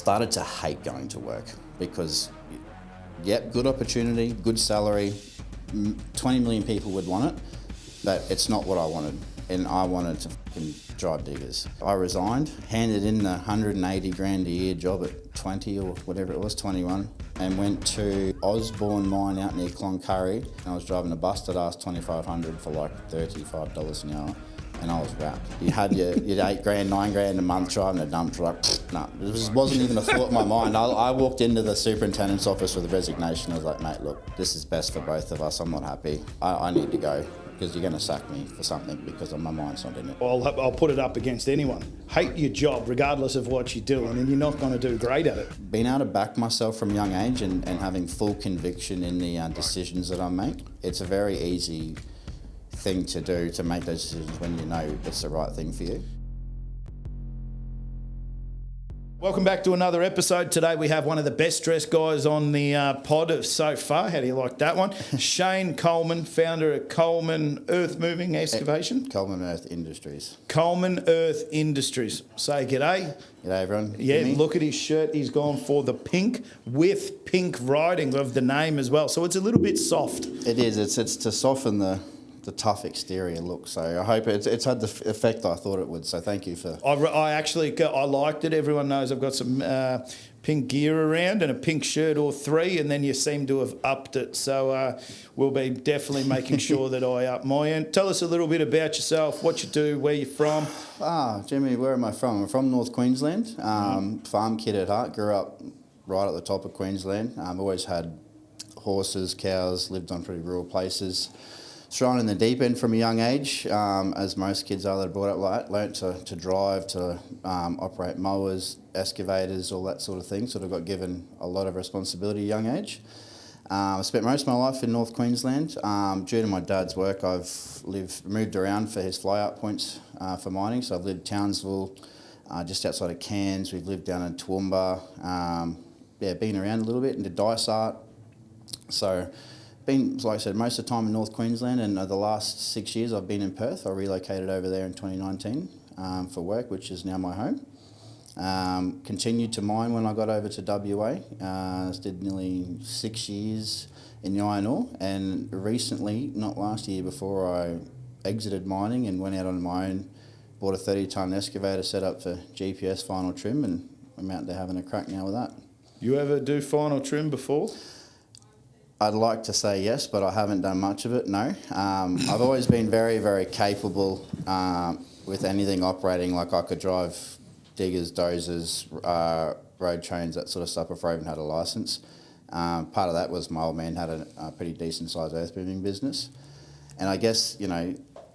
started to hate going to work because, yep, good opportunity, good salary, 20 million people would want it, but it's not what I wanted. And I wanted to fucking drive diggers. I resigned, handed in the 180 grand a year job at 20 or whatever it was, 21, and went to Osborne Mine out near Cloncurry. And I was driving a busted ass 2500 for like $35 an hour, and I was wrapped. You had your 8 grand, 9 grand a month driving a dump truck. No, it wasn't even a thought in my mind. I walked into the superintendent's office with a resignation. I was like, mate, look, this is best for both of us. I'm not happy. I need to go, because you're going to sack me for something because my mind's not in it. I'll put it up against anyone. Hate your job regardless of what you do, and then you're not going to do great at it. Being able to back myself from a young age and having full conviction in the decisions that I make, it's a very easy thing to do, to make those decisions when you know it's the right thing for you. Welcome back to another episode. Today we have one of the best dressed guys on the pod so far. How do you like that one? Shane Coleman, founder of Coleman Earth Moving Excavation. Coleman Earth Industries. Coleman Earth Industries. Say g'day. G'day everyone. Yeah, look at his shirt. He's gone for the pink with pink writing of the name as well. So it's a little bit soft. It is. It's to soften the tough exterior look, so I hope it's had the effect I thought it would, so thank you for... I liked it. Everyone knows I've got some pink gear around and a pink shirt or three, and then you seem to have upped it, so we'll be definitely making sure that I up my end. Tell us a little bit about yourself, what you do, where you're from. Jimmy, where am I from? I'm from North Queensland, farm kid at heart, grew up right at the top of Queensland. Always had horses, cows, lived on pretty rural places. Thrown in the deep end from a young age, as most kids are that are brought up like that. Learnt to drive, to operate mowers, excavators, all that sort of thing. Sort of got given a lot of responsibility at a young age. I spent most of my life in North Queensland. Due to my dad's work, I've moved around for his fly-out points for mining. So I've lived Townsville, just outside of Cairns. We've lived down in Toowoomba. Been around a little bit into Dysart. So... been, like I said, most of the time in North Queensland, and the last 6 years I've been in Perth. I relocated over there in 2019 for work, which is now my home. Continued to mine when I got over to WA. Did nearly 6 years in the iron ore, and recently, not last year, before I exited mining and went out on my own, bought a 30-tonne excavator set up for GPS final trim, and I'm out there having a crack now with that. You ever do final trim before? I'd like to say yes, but I haven't done much of it, no. I've always been very, very capable with anything operating. Like I could drive diggers, dozers, road trains, that sort of stuff before I even had a licence. Part of that was my old man had a pretty decent sized earth moving business. And I guess,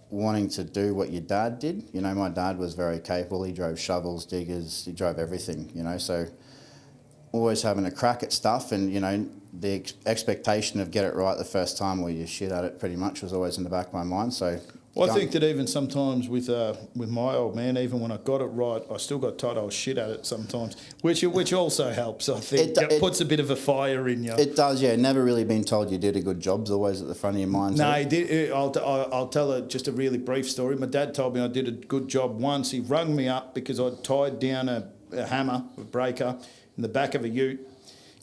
wanting to do what your dad did, my dad was very capable. He drove shovels, diggers, he drove everything, so always having a crack at stuff, and, the expectation of get it right the first time or you shit at it pretty much was always in the back of my mind. So, well, I think that even sometimes with my old man, even when I got it right, I still got told I was shit at it sometimes, which also helps. I think it puts a bit of a fire in you. It does, yeah. Never really been told you did a good job. It's always at the front of your mind. No, he did. I'll tell just a really brief story. My dad told me I did a good job once. He rung me up because I'd tied down a hammer, a breaker, in the back of a ute,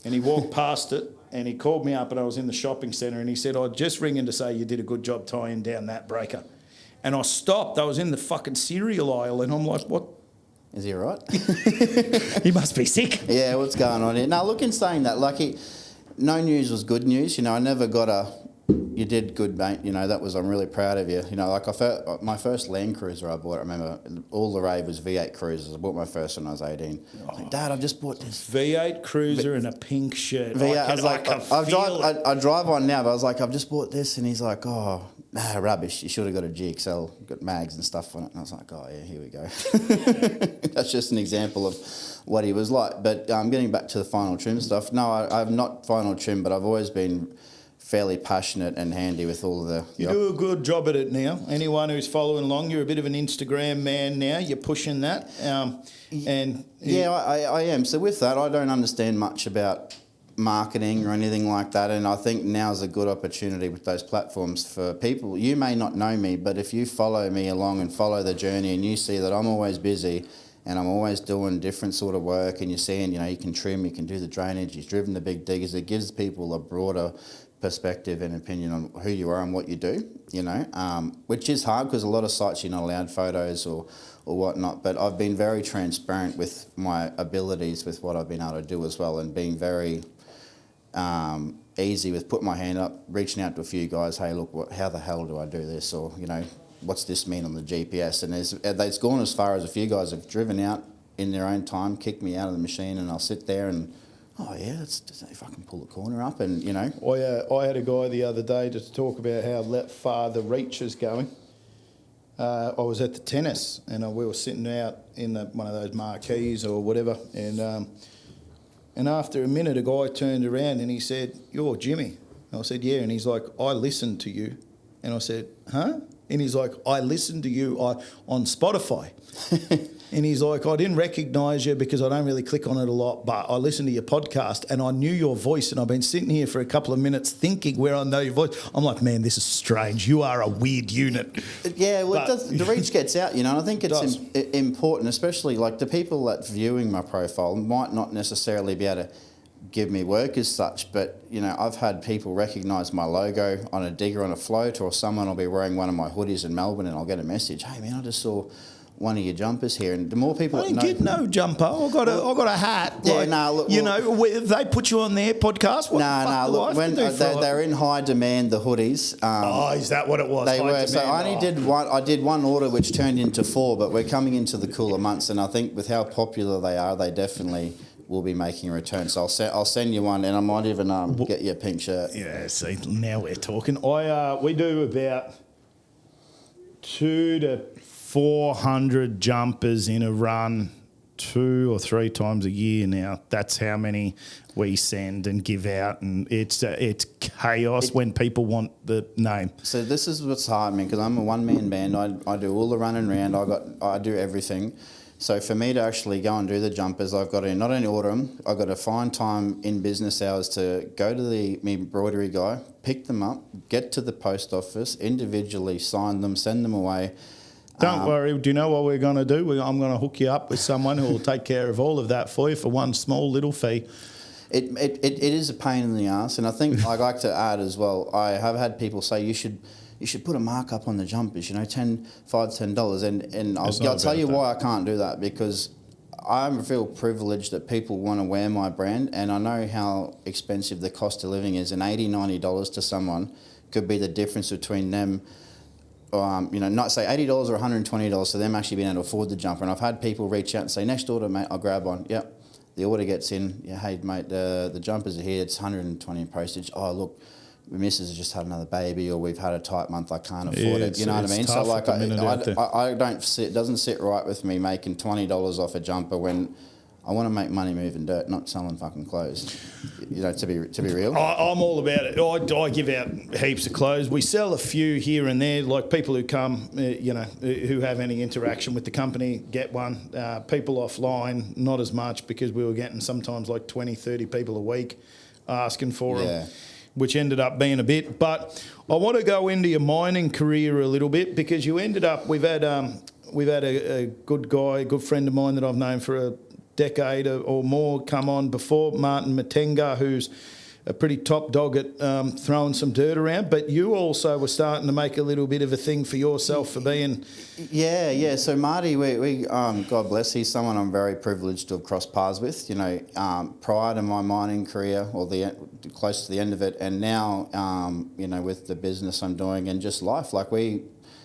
and he walked past it. And he called me up, and I was in the shopping centre, and he said, "I'd just ring in to say you did a good job tying down that breaker." And I stopped. I was in the fucking cereal aisle, and I'm like, "What? Is he all right?" He must be sick. Yeah, what's going on here? No, look, in saying that, no news was good news. I never got you did good, mate. I'm really proud of you. My first Land Cruiser I bought, I remember all the rave was V8 Cruisers. I bought my first when I was 18. Dad, I just bought this V8 Cruiser and a pink shirt. I drive one now, but I was like, I've just bought this, and he's like, oh, rubbish. You should have got a GXL, got mags and stuff on it. And I was like, oh yeah, here we go. That's just an example of what he was like. But getting back to the final trim stuff, no, I've not final trim, but I've always been fairly passionate and handy with all of the... You do a good job at it now. Anyone who's following along, you're a bit of an Instagram man now. You're pushing that. I am. So with that, I don't understand much about marketing or anything like that, and I think now's a good opportunity with those platforms for people. You may not know me, but if you follow me along and follow the journey and you see that I'm always busy and I'm always doing different sort of work, and you're seeing, you can trim, you can do the drainage, you've driven the big diggers. It gives people a broader perspective and opinion on who you are and what you do, which is hard because a lot of sites you're not allowed photos or whatnot, but I've been very transparent with my abilities with what I've been able to do as well, and being very easy with putting my hand up, reaching out to a few guys, hey, look, how the hell do I do this? Or, what's this mean on the GPS? And it's gone as far as a few guys have driven out in their own time, kicked me out of the machine, and I'll sit there and, oh yeah, let's just if I can pull the corner up and, I had a guy the other day to talk about how far the reach is going. I was at the tennis, and we were sitting out in one of those marquees or whatever, and after a minute, a guy turned around and he said, "You're Jimmy." And I said, "Yeah." And he's like, "I listened to you." And I said, "Huh?" And he's like, "I listened to you on Spotify." And he's like, "I didn't recognise you because I don't really click on it a lot, but I listened to your podcast and I knew your voice, and I've been sitting here for a couple of minutes thinking where I know your voice." I'm like, "Man, this is strange. You are a weird unit." Yeah, well, the reach gets out, and I think it's important, especially like the people that's viewing my profile might not necessarily be able to give me work as such, but I've had people recognise my logo on a digger on a float, or someone will be wearing one of my hoodies in Melbourne and I'll get a message, "Hey man, I just saw one of your jumpers here," and the more people I didn't get no jumper. I got a hat. Yeah, look, they put you on their podcast. Look, when they're in high demand, the hoodies. Is that what it was? They were. So I only did one. I did one order, which turned into 4. But we're coming into the cooler months, and I think with how popular they are, they definitely will be making a return. So I'll send you one, and I might even get you a pink shirt. Yeah. See, now we're talking. We do about 200 to 400 jumpers in a run 2 or 3 times a year now. That's how many we send and give out, and it's chaos when people want the name. So this is what's hard, man, because I'm a one-man band. I do all the running around. I do everything. So for me to actually go and do the jumpers, I've got to not only order them, I've got to find time in business hours to go to the embroidery guy, pick them up, get to the post office, individually sign them, send them away. Don't worry. Do you know what we're going to do? I'm going to hook you up with someone who will take care of all of that for you for one small little fee. It is a pain in the ass, and I think I'd like to add as well, I have had people say you should put a markup on the jumpers, $10, and I'll tell you why I can't do that, because I feel privileged that people want to wear my brand, and I know how expensive the cost of living is, and $80, $90 to someone could be the difference between them, not say $80 or $120 to them actually being able to afford the jumper. And I've had people reach out and say, "Next order, mate, I'll grab one." Yep. The order gets in. Yeah, "Hey, mate, the jumpers are here. It's $120 in postage." "Oh, look, my missus has just had another baby, or we've had a tight month. I can't afford it." You know what I mean? So like, I don't sit. It doesn't sit right with me making $20 off a jumper when I want to make money moving dirt, not selling fucking clothes. To be real. I'm all about it. I give out heaps of clothes. We sell a few here and there, like people who come, who have any interaction with the company, get one. People offline, not as much, because we were getting sometimes like 20, 30 people a week asking for them, which ended up being a bit. But I want to go into your mining career a little bit, because you ended up, we've had a good guy, a good friend of mine that I've known for a decade or more come on before, Martin Matenga, who's a pretty top dog at throwing some dirt around, but you also were starting to make a little bit of a thing for yourself for being... Yeah. So Marty, we God bless, he's someone I'm very privileged to have crossed paths with, prior to my mining career, or close to the end of it, and now, with the business I'm doing and just life.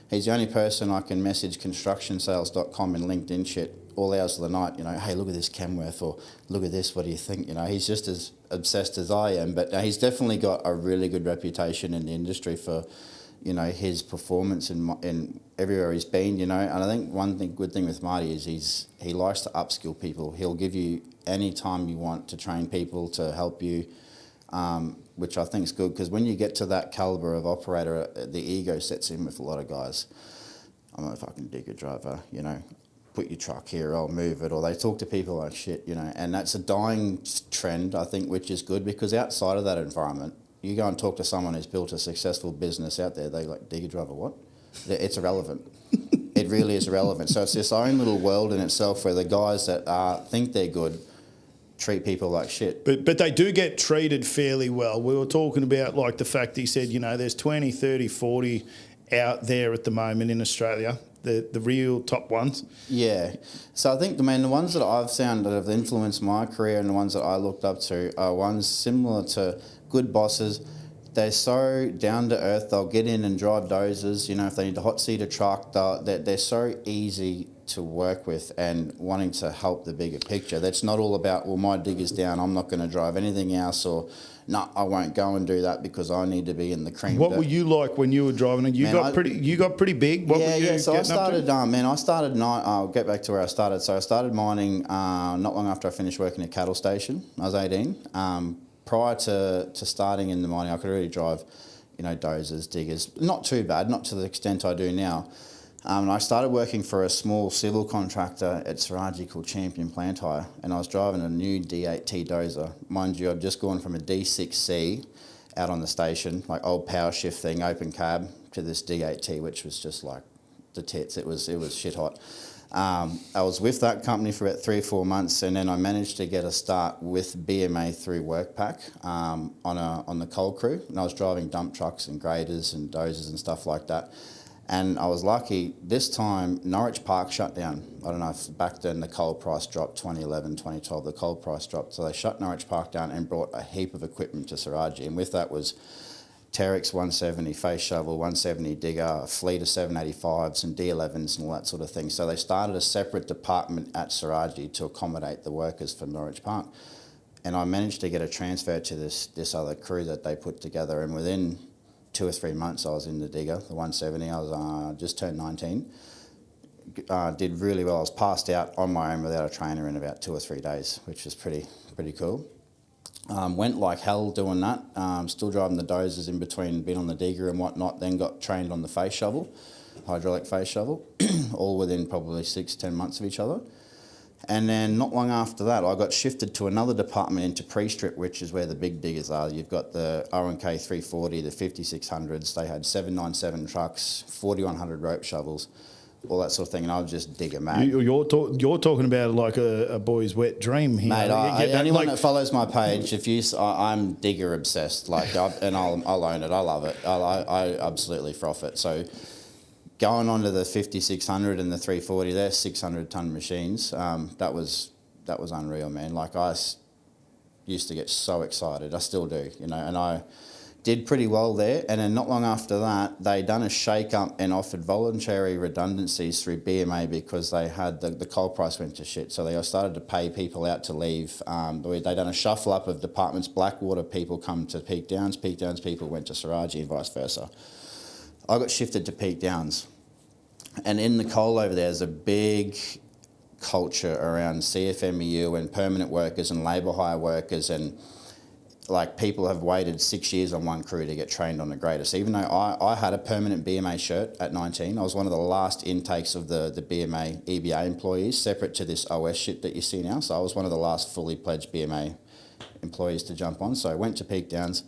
He's the only person I can message constructionsales.com and LinkedIn shit all hours of the night, "Hey, look at this Kenworth," or "Look at this, what do you think?" He's just as obsessed as I am, but he's definitely got a really good reputation in the industry for, his performance in everywhere he's been, and I think good thing with Marty is he likes to upskill people. He'll give you any time you want to train people to help you, which I think is good, because when you get to that calibre of operator, the ego sets in with a lot of guys. "I'm a fucking digger driver, put your truck here, I'll move it," or they talk to people like shit, and that's a dying trend, I think, which is good, because outside of that environment, you go and talk to someone who's built a successful business out there, they like, "Digger driver, what?" It's irrelevant. it really is irrelevant. So it's this own little world in itself where the guys that think they're good treat people like shit. But they do get treated fairly well. We were talking about like the fact he said, you know, there's 20, 30, 40 out there at the moment in Australia, the real top ones. Yeah. So I think, the ones that I've found that have influenced my career and the ones that I looked up to are ones similar to good bosses. They're so down to earth. They'll get in and drive dozers. You know, if they need to hot seat a truck, they're so easy to work with and wanting to help the bigger picture. That's not all about, well, my digger's down, I'm not going to drive anything else, or no, I won't go and do that because I need to be in the cream. What were you like when you were driving? You got pretty big. What were you So I getting started, up to? I'll get back to where I started. So I started mining not long after I finished working at a cattle station. I was 18. Prior to starting in the mining, I could already drive, you know, dozers, diggers. Not too bad, not to the extent I do now. And I started working for a small civil contractor at Saraji called Champion Plant Hire, and I was driving a new D8T dozer. Mind you, I'd just gone from a D6C out on the station, like old power shift thing, open cab, to this D8T, which was just like the tits. It was shit hot. I was with that company for about 3 or 4 months, and then I managed to get a start with BMA through Workpack on the coal crew, and I was driving dump trucks and graders and dozers and stuff like that. And I was lucky, this time Norwich Park shut down. I don't know if back then the coal price dropped, 2011, 2012, the coal price dropped. So they shut Norwich Park down and brought a heap of equipment to Saraji. And with that was Terex 170 face shovel, 170 digger, a fleet of 785s and D11s and all that sort of thing. So they started a separate department at Saraji to accommodate the workers for Norwich Park. And I managed to get a transfer to this other crew that they put together, and within 2 or 3 months I was in the digger, the 170. I was just turned 19. Did really well. I was passed out on my own without a trainer in about 2 or 3 days, which was pretty cool. Went like hell doing that. Still driving the dozers in between being on the digger and whatnot. Then got trained on the face shovel, hydraulic face shovel, all within probably 6-10 months of each other. And then not long after that, I got shifted to another department into pre-strip, which is where the big diggers are. You've got the R&K 340, the 5600s. They had 797 trucks, 4100 rope shovels, all that sort of thing. And I was just digger mad. You're talking about like a boy's wet dream here. Mate, anyone that follows my page, I'm digger obsessed. And I'll own it. I love it. I absolutely froth it. So going on to the 5600 and the 340, they're 600-ton machines. That was unreal, man. Like, I used to get so excited. I still do, you know, and I did pretty well there. And then not long after that, they done a shake-up and offered voluntary redundancies through BMA because they had the coal price went to shit. So they started to pay people out to leave. They done a shuffle-up of departments. Blackwater people come to Peak Downs people went to Saraji and vice versa. I got shifted to Peak Downs, and in the coal over there's a big culture around CFMEU and permanent workers and labour hire workers, and like people have waited 6 years on one crew to get trained on the grader. So even though I had a permanent BMA shirt at 19, I was one of the last intakes of the BMA EBA employees, separate to this OS shit that you see now. So I was one of the last fully pledged BMA employees to jump on. So I went to Peak Downs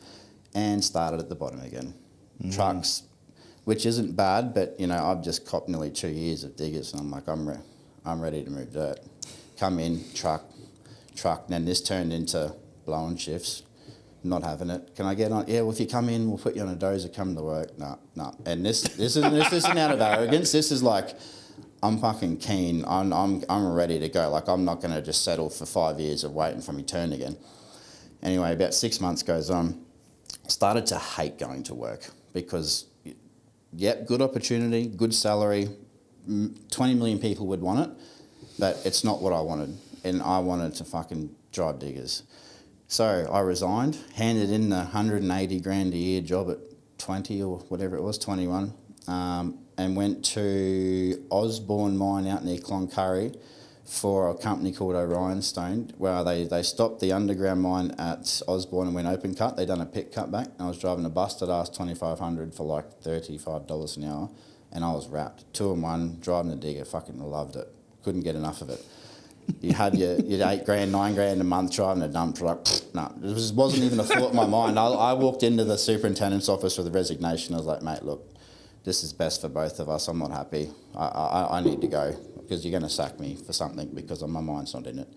and started at the bottom again. Trucks, which isn't bad, but, you know, I've just copped nearly 2 years of diggers, and I'm like, I'm ready to move dirt. Come in, truck. And then this turned into blowing shifts, not having it. Can I get on? Yeah, well, if you come in, we'll put you on a dozer, come to work. No. And this isn't out of arrogance. This is like, I'm fucking keen. I'm ready to go. Like, I'm not going to just settle for 5 years of waiting for my turn again. Anyway, about 6 months goes on. Started to hate going to work because, yep, good opportunity, good salary, 20 million people would want it, but it's not what I wanted, and I wanted to fucking drive diggers. So I resigned, handed in the 180 grand a year job at 20 or whatever it was, 21, and went to Osborne Mine out near Cloncurry for a company called Orion Stone, where they stopped the underground mine at Osborne and went open cut. They done a pit cutback. I was driving a busted ass 2500 for like $35 an hour, and I was wrapped. 2 in 1, driving the digger, fucking loved it. Couldn't get enough of it. You had your 8 grand, 9 grand a month driving a dump truck. No, it wasn't even a thought in my mind. I walked into the superintendent's office with a resignation. I was like, mate, look, this is best for both of us. I'm not happy. I need to go because you're going to sack me for something because my mind's not in it.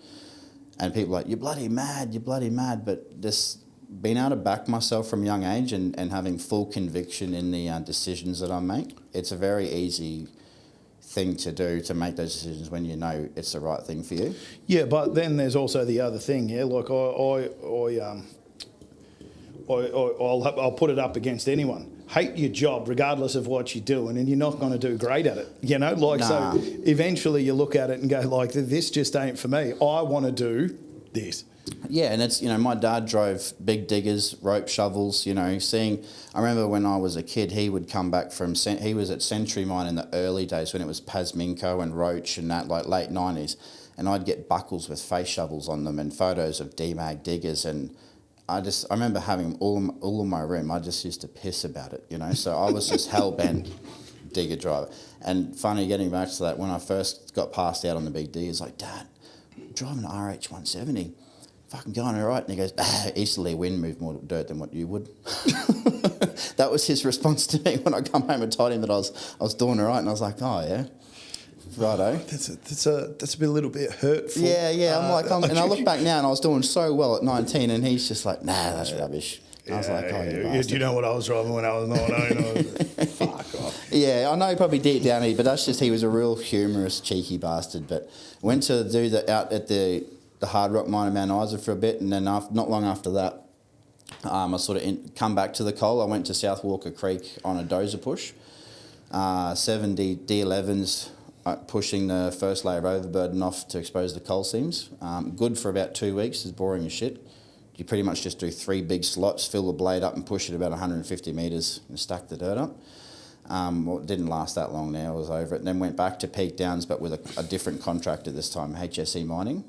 And people are like, you're bloody mad. But this being able to back myself from a young age and having full conviction in the decisions that I make, it's a very easy thing to do, to make those decisions when you know it's the right thing for you. Yeah, but then there's also the other thing, yeah. Like I'll put it up against anyone. Hate your job regardless of what you're doing, and you're not going to do great at it. You know, like Nah. So eventually you look at it and go like, this just ain't for me. I want to do this. Yeah, and it's, my dad drove big diggers, rope shovels, I remember when I was a kid, he would come back he was at Century Mine in the early days when it was Pasminco and Roach and that, like late 90s, and I'd get buckles with face shovels on them and photos of DMAG diggers, and I remember having all in my room. I just used to piss about it, so I was just hell-bent digger driver. And funny, getting back to that, when I first got passed out on the big diggers, like, Dad, I'm driving an RH 170. Fucking going all right. And he goes, easterly wind moved more dirt than what you would. That was his response to me when I come home and told him that I was doing all right. And I was like, oh, yeah, righto. That's a little bit hurtful. Yeah. And I look back now and I was doing so well at 19 and he's just like, nah, that's rubbish. And I was like, oh, you bastard. Do you know what I was driving when I was 19? Fuck off. Yeah, I know probably deep down but that's just, he was a real humorous, cheeky bastard. But went to do out at the hard rock mine in Mount Isa for a bit, and then not long after that, I sort of come back to the coal. I went to South Walker Creek on a dozer push, 70 D11s pushing the first layer of overburden off to expose the coal seams. Good for about 2 weeks, it's boring as shit. You pretty much just do 3 big slots, fill the blade up and push it about 150 metres and stack the dirt up. It didn't last that long now, I was over it. And then went back to Peak Downs, but with a different contractor this time, HSE Mining,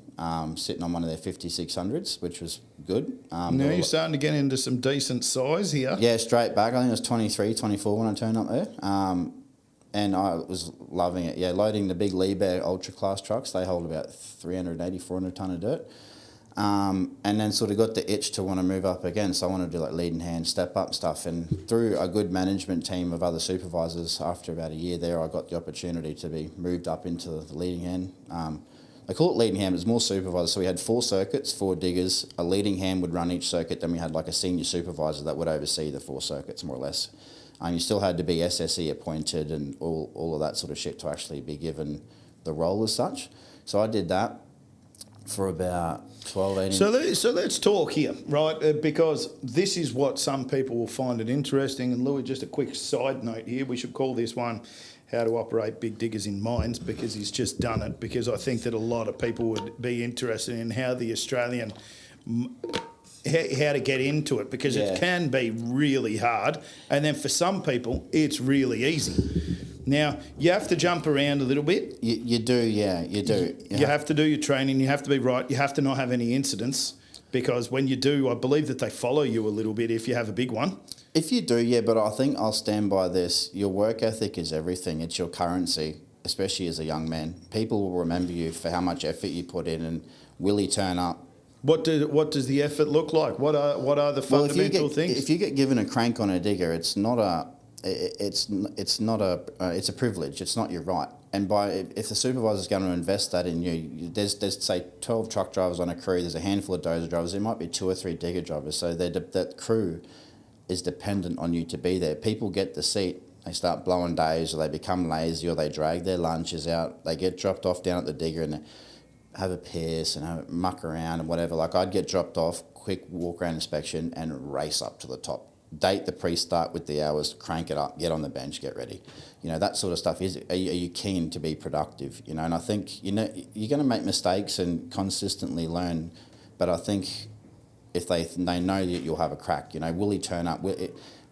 sitting on one of their 5600s, which was good. Now you're starting to get into some decent size here. Yeah, straight back. I think it was 23, 24 when I turned up there. And I was loving it. Yeah, loading the big Liebherr Ultra Class trucks, they hold about 380, 400 tonne of dirt. And then sort of got the itch to want to move up again, so I wanted to do like leading hand, step up stuff, and through a good management team of other supervisors, after about a year there, I got the opportunity to be moved up into the leading hand. They call it leading hand, but it's more supervisors. So we had 4 circuits, 4 diggers, a leading hand would run each circuit, then we had like a senior supervisor that would oversee the 4 circuits more or less. You still had to be SSE appointed and all of that sort of shit to actually be given the role as such. So I did that for about 12, 18... So let's talk here, right? Because this is what some people will find it interesting. And Louis, just a quick side note here. We should call this one How to Operate Big Diggers in Mines, because he's just done it. Because I think that a lot of people would be interested in how the Australian... how to get into it, because it can be really hard. And then for some people, it's really easy. Now, you have to jump around a little bit. You do, yeah, you do. You have to do your training. You have to be right. You have to not have any incidents, because when you do, I believe that they follow you a little bit if you have a big one. If you do, yeah, but I think I'll stand by this. Your work ethic is everything. It's your currency, especially as a young man. People will remember you for how much effort you put in, and will he turn up? What does the effort look like? What are the fundamental things? If you get given a crank on a digger, it's a privilege. It's not your right. And if the supervisor's going to invest that in you, there's say 12 truck drivers on a crew. There's a handful of dozer drivers. There might be 2 or 3 digger drivers. So that crew is dependent on you to be there. People get the seat. They start blowing days, or they become lazy, or they drag their lunches out. They get dropped off down at the digger and have a piss and have a muck around and whatever. Like, I'd get dropped off, quick walk around inspection, and race up to the top. Date the pre-start with the hours, crank it up, get on the bench, get ready. That sort of stuff. Are you keen to be productive? And I think, you're going to make mistakes and consistently learn, but I think if they know that you'll have a crack, will he turn up?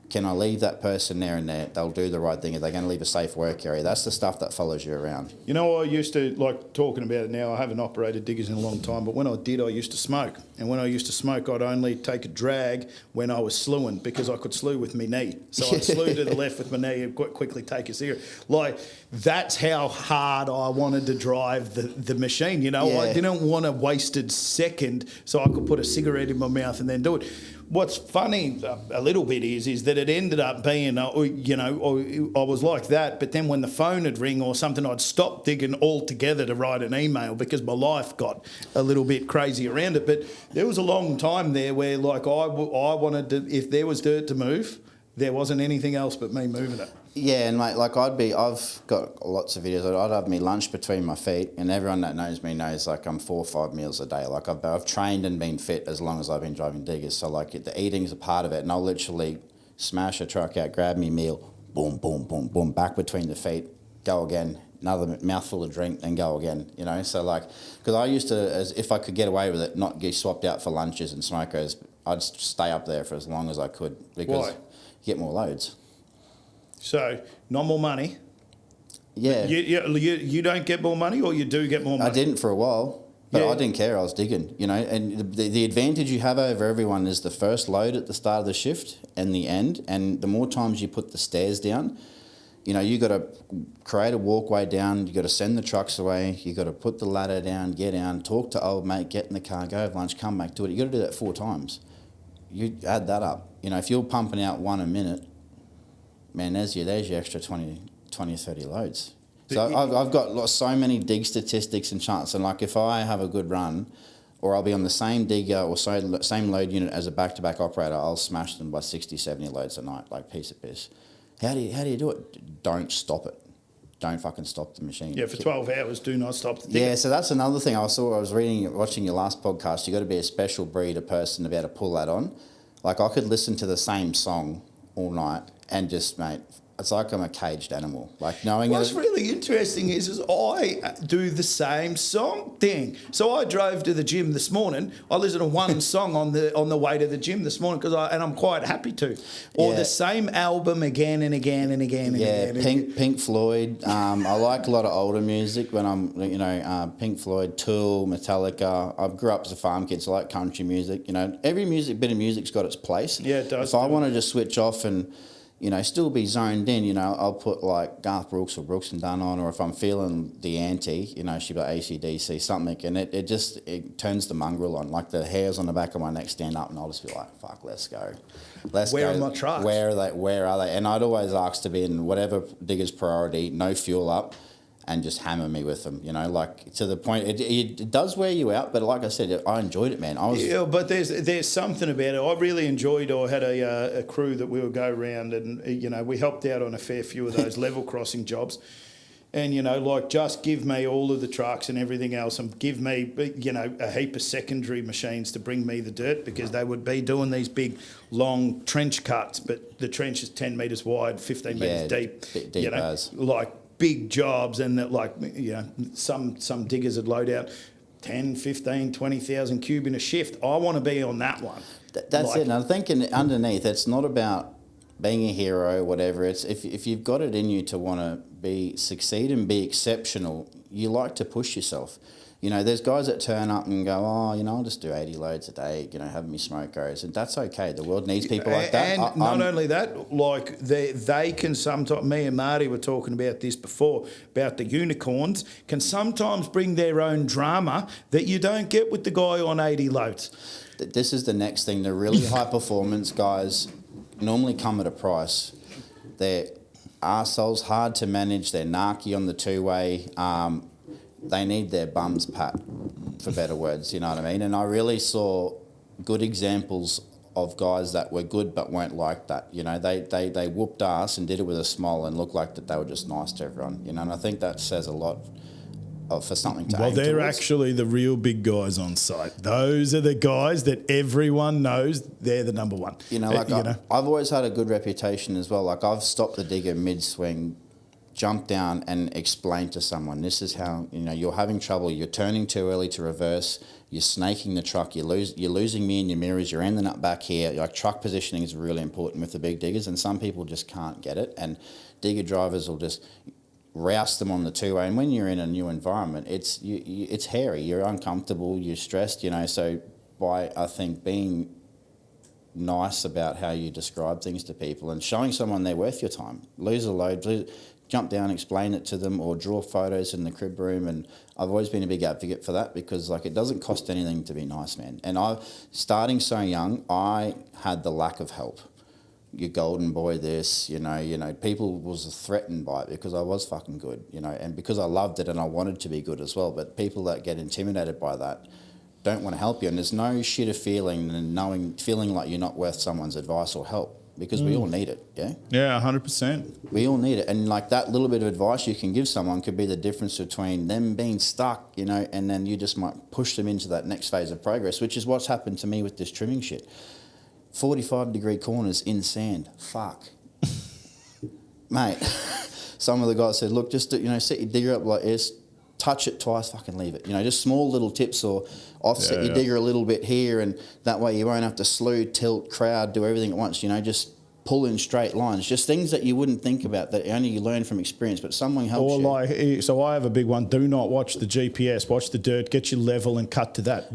Can I leave that person there and they'll do the right thing? Are they going to leave a safe work area? That's the stuff that follows you around. I used to, like talking about it now, I haven't operated diggers in a long time, but when I did, I used to smoke. And when I used to smoke, I'd only take a drag when I was slewing, because I could slew with my knee. So I'd slew to the left with my knee and quickly take a cigarette. Like, that's how hard I wanted to drive the machine, I didn't want a wasted second so I could put a cigarette in my mouth and then do it. what's funny a little bit is that it ended up being, I was like that, but then when the phone would ring or something, I'd stop digging altogether to write an email because my life got a little bit crazy around it. But there was a long time there where, like, I wanted to, if there was dirt to move, there wasn't anything else but me moving it. Yeah, and mate, like I've got lots of videos. I'd have me lunch between my feet, and everyone that knows me knows like I'm 4 or 5 meals a day. Like I've trained and been fit as long as I've been driving diggers. So like the eating's a part of it, and I'll literally smash a truck out, grab me meal, boom, boom, boom, boom, back between the feet, go again, another mouthful of drink, then go again. You know, so like because I used to, as if I could get away with it, not get swapped out for lunches and smokers, I'd stay up there for as long as I could because Why? you get more loads. So, not more money. Yeah. You don't get more money, or you do get more money? I didn't for a while, but Yeah. I didn't care. I was digging, you know. And the advantage you have over everyone is the first load at the start of the shift and the end. And the more times you put the stairs down, you know, you got to create a walkway down. You got to send the trucks away. You got to put the ladder down, get down, talk to old mate, get in the car, go have lunch, come back, do it. You got to do that 4 times. You add that up. You know, if you're pumping out 1 a minute, man, there's your extra 20 or 30 loads. So I've got so many dig statistics and charts, and like if I have a good run, or I'll be on the same digger or same load unit as a back-to-back operator, I'll smash them by 60, 70 loads a night, like piece of piss. How do you do it? Don't stop it. Don't fucking stop the machine. Yeah, for 12 hours, do not stop the digger. Yeah, so that's another thing I was watching your last podcast. You got to be a special breed of person to be able to pull that on. Like I could listen to the same song all night and just, mate, it's like I'm a caged animal. Like knowing What's really interesting is I do the same song thing. So I drove to the gym this morning. I listened to one song on the way to the gym this morning and I'm quite happy to. Or the same album again and again and again and again. Yeah, Pink Floyd. I like a lot of older music when I'm, Pink Floyd, Tool, Metallica. I grew up as a farm kid, so I like country music. You know, every bit of music's got its place. Yeah, it does. If I want to just switch off and, you know, still be zoned in, you know, I'll put like Garth Brooks or Brooks and Dunn on, or if I'm feeling the anti, you know, she'll be like AC/DC, something, and it turns the mongrel on. Like the hairs on the back of my neck stand up, and I'll just be like, fuck, let's go. Where are my trucks? Where are they? And I'd always ask to be in whatever digger's priority, no fuel up, and just hammer me with them, you know, like to the point, it does wear you out, but like I said, I enjoyed it, man. Yeah, but there's something about it. I really enjoyed. I had a crew that we would go around, and you know, we helped out on a fair few of those level crossing jobs. And you know, like just give me all of the trucks and everything else, and give me, you know, a heap of secondary machines to bring me the dirt, because they would be doing these big long trench cuts, but the trench is 10 metres wide, 15 metres deep. Deep you know, as. like big jobs, and that, like, you know, some diggers would load out 10, 15, 20,000 cube in a shift. I want to be on that one. That's like, it. And I think underneath, it's not about being a hero, whatever. It's if you've got it in you to want to succeed and be exceptional, you like to push yourself. You know, there's guys that turn up and go, oh, you know, I'll just do 80 loads a day, you know, have me smoke goes. And that's okay. The world needs people like that. And not only that, like they can sometimes, me and Marty were talking about this before, about the unicorns, can sometimes bring their own drama that you don't get with the guy on 80 loads. This is the next thing. The really high performance guys normally come at a price. They're arseholes, hard to manage. They're narky on the two-way. They need their bums pat, for better words, you know what I mean? And I really saw good examples of guys that were good but weren't like that. You know, they whooped ass and did it with a smile and looked like that they were just nice to everyone, you know, and I think that says a lot for something to aim they're towards. actually the real big guys on site. Those are the guys that everyone knows they're the number one. You know, like I've always had a good reputation as well. Like I've stopped the digger mid-swing, jump down and explain to someone, this is how, you know, you're having trouble, you're turning too early to reverse, you're snaking the truck, you're losing me in your mirrors, you're ending up back here. Like truck positioning is really important with the big diggers, and some people just can't get it, and digger drivers will just rouse them on the two-way. And when you're in a new environment, it's hairy, you're uncomfortable, you're stressed, you know. So by, I think, being nice about how you describe things to people and showing someone they're worth your time, lose a load, jump down, explain it to them, or draw photos in the crib room. And I've always been a big advocate for that because like it doesn't cost anything to be nice, man. And starting so young, I had the lack of help. Your golden boy, this, you know, people was threatened by it because I was fucking good, you know, and because I loved it and I wanted to be good as well. But people that get intimidated by that don't want to help you, and there's no shitter feeling than feeling like you're not worth someone's advice or help because we all need it, yeah? Yeah, 100%. We all need it, and like that little bit of advice you can give someone could be the difference between them being stuck, you know, and then you just might push them into that next phase of progress, which is what's happened to me with this trimming shit. 45-degree corners in sand. Fuck. Mate, some of the guys said, look, just, you know, set your digger up like this, touch it twice, fucking leave it. You know, just small little tips, or offset your digger a little bit here, and that way you won't have to slew, tilt, crowd, do everything at once. You know, just pull in straight lines. Just things that you wouldn't think about that only you learn from experience, but someone helps you. Or like, so I have a big one. Do not watch the GPS. Watch the dirt. Get your level and cut to that.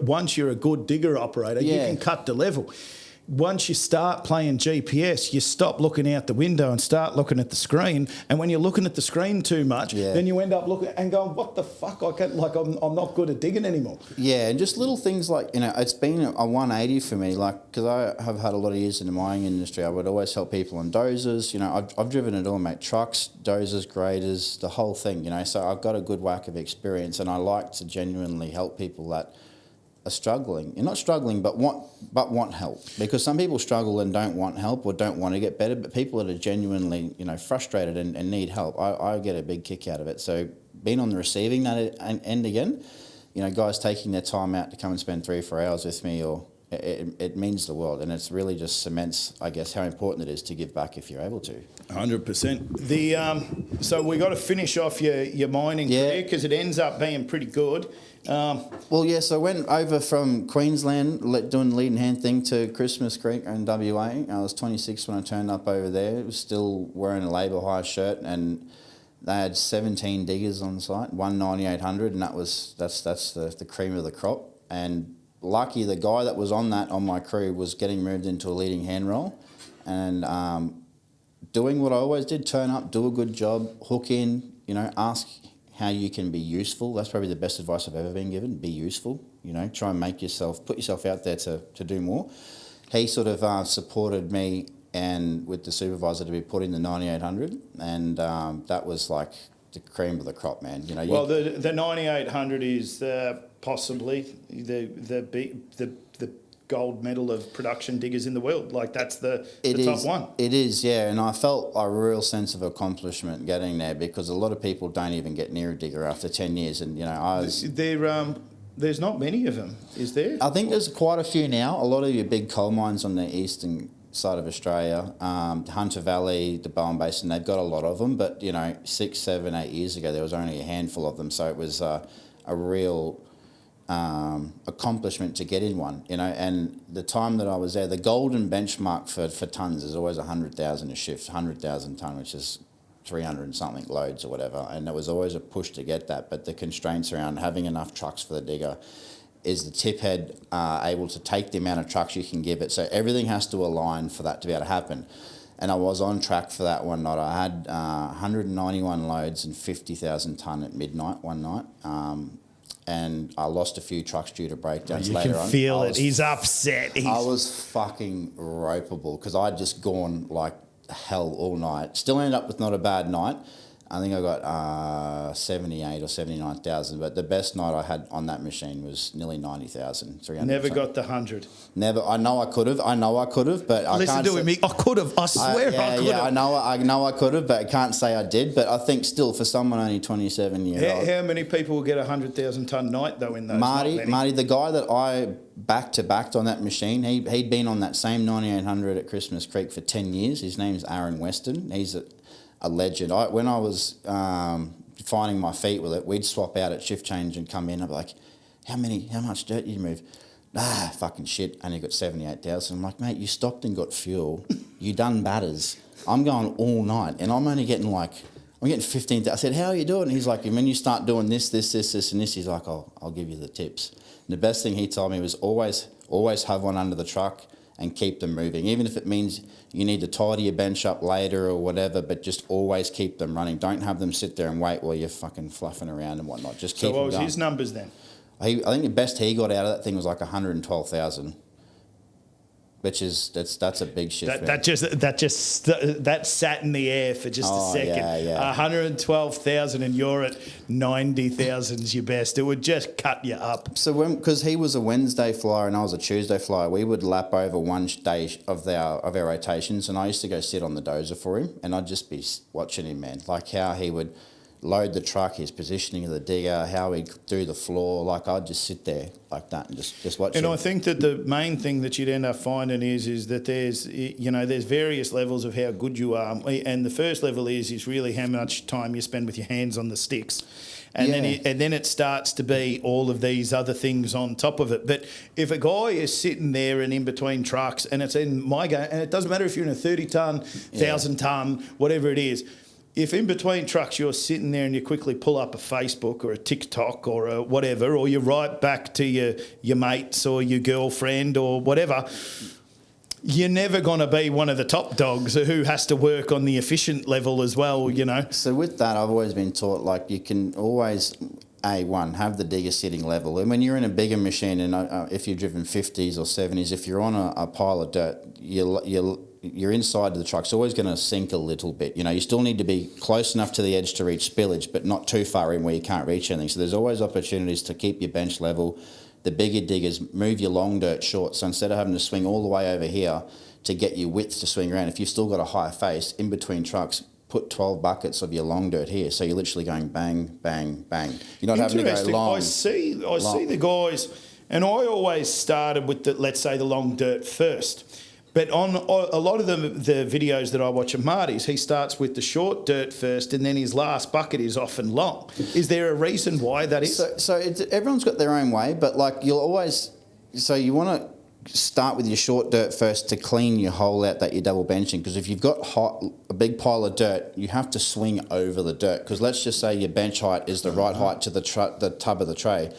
Once you're a good digger operator, you can cut to level. Once you start playing GPS, you stop looking out the window and start looking at the screen. And when you're looking at the screen too much, then you end up looking and going, "What the fuck? I'm not good at digging anymore." Yeah, and just little things like, you know, it's been a 180 for me. Like, because I have had a lot of years in the mining industry, I would always help people on dozers. You know, I've driven it all, mate. Trucks, dozers, graders, the whole thing. You know, so I've got a good whack of experience, and I like to genuinely help people that are struggling. You're not struggling, but want help. Because some people struggle and don't want help or don't want to get better, but people that are genuinely, you know, frustrated and need help, I get a big kick out of it. So being on the receiving that end again, you know, guys taking their time out to come and spend 3 or 4 hours with me, or it means the world, and it's really just cements, I guess, how important it is to give back if you're able to. 100%. So we got to finish off your mining career because it ends up being pretty good. Well, yeah, so I went over from Queensland doing the lead and hand thing to Christmas Creek in WA. I was 26 when I turned up over there. I was still wearing a labour hire shirt, and they had 17 diggers on site, one 9800, and that's the cream of the crop. And lucky the guy that was on my crew was getting moved into a leading hand role, and doing what I always did: turn up, do a good job, hook in, you know, ask how you can be useful. That's probably the best advice I've ever been given. Be useful, you know, try and put yourself out there to do more. He sort of supported me and with the supervisor to be put in the 9800, and that was like the cream of the crop, man. You know. Well, the 9800 is possibly the gold medal of production diggers in the world. Like, that's the top one. It is, yeah. And I felt a real sense of accomplishment getting there, because a lot of people don't even get near a digger after 10 years. And, you know, there's not many of them, is there? I think there's quite a few now. A lot of your big coal mines on the eastern side of Australia, Hunter Valley, the Bowen Basin, they've got a lot of them. But, you know, 6, 7, 8 years ago, there was only a handful of them. So it was a real accomplishment to get in one, you know. And the time that I was there, the golden benchmark for tons is always 100,000 a shift, 100,000 tonne, which is 300 and something loads or whatever. And there was always a push to get that, but the constraints around having enough trucks for the digger, is the tip head able to take the amount of trucks you can give it. So everything has to align for that to be able to happen. And I was on track for that one night. I had 191 loads and 50,000 tonne at midnight one night. And I lost a few trucks due to breakdowns later on. You can feel it. He's upset. I was fucking ropeable because I'd just gone like hell all night. Still ended up with not a bad night. I think I got 78 or 79,000, but the best night I had on that machine was nearly 90,000. Never got the 100. Never. I know I could have, but I Listen can't. Listen to me. I could have. I swear I could have. Yeah, I know I could have, but I can't say I did. But I think still, for someone only 27 years old. How many people will get a 100,000 tonne night though in those? Marty, the guy that I backed on that machine, he'd been on that same 9800 at Christmas Creek for 10 years. His name's Aaron Weston. He's a legend. When I was finding my feet with it, we'd swap out at shift change and come in. I'd be like, how much dirt did you move? Fucking shit. And he got 78,000. I'm like, mate, you stopped and got fuel. You done batters. I'm going all night, and I'm only getting I'm getting 15,000. I said, how are you doing? And he's like, when you start doing this, and this, he's like, I'll give you the tips. And the best thing he told me was always have one under the truck and keep them moving. Even if it means you need to tidy your bench up later or whatever, but just always keep them running. Don't have them sit there and wait while you're fucking fluffing around and whatnot. Just keep them going. So what was his numbers then? I think the best he got out of that thing was like 112,000. Which is that's a big shift. That sat in the air for just a second. Yeah. 112,000 and you're at 90,000's your best. It would just cut you up. So because he was a Wednesday flyer and I was a Tuesday flyer, we would lap over one day of our rotations, and I used to go sit on the dozer for him, and I'd just be watching him, man, like how he would load the truck, his positioning of the digger, how he'd do the floor. Like I'd just sit there like that and just watch him. And I think that the main thing that you'd end up finding is that there's various levels of how good you are, and the first level is really how much time you spend with your hands on the sticks. And then it starts to be all of these other things on top of it. But if a guy is sitting there and in between trucks, and it's in my game, and it doesn't matter if you're in a 30-ton, 1,000-ton, whatever it is, if in between trucks you're sitting there and you quickly pull up a Facebook or a TikTok or a whatever, or you write back to your mates or your girlfriend or whatever, you're never going to be one of the top dogs who has to work on the efficient level as well, you know. So with that, I've always been taught, like, you can always, have the digger sitting level. And when you're in a bigger machine, and if you've driven 50s or 70s, if you're on a pile of dirt, you're inside of the truck. It's always going to sink a little bit. You know, you still need to be close enough to the edge to reach spillage, but not too far in where you can't reach anything. So there's always opportunities to keep your bench level. The bigger diggers move your long dirt short. So instead of having to swing all the way over here to get your width to swing around, if you've still got a high face in between trucks, put 12 buckets of your long dirt here. So you're literally going bang, bang, bang. You're not having to go long. I see the guys, and I always started with let's say the long dirt first. But on a lot of the videos that I watch of Marty's, he starts with the short dirt first, and then his last bucket is often long. Is there a reason why that is? So everyone's got their own way, but like you'll always, so you want to start with your short dirt first to clean your hole out that you're double benching, because if you've got a big pile of dirt, you have to swing over the dirt, because let's just say your bench height is the right height to the tub of the tray.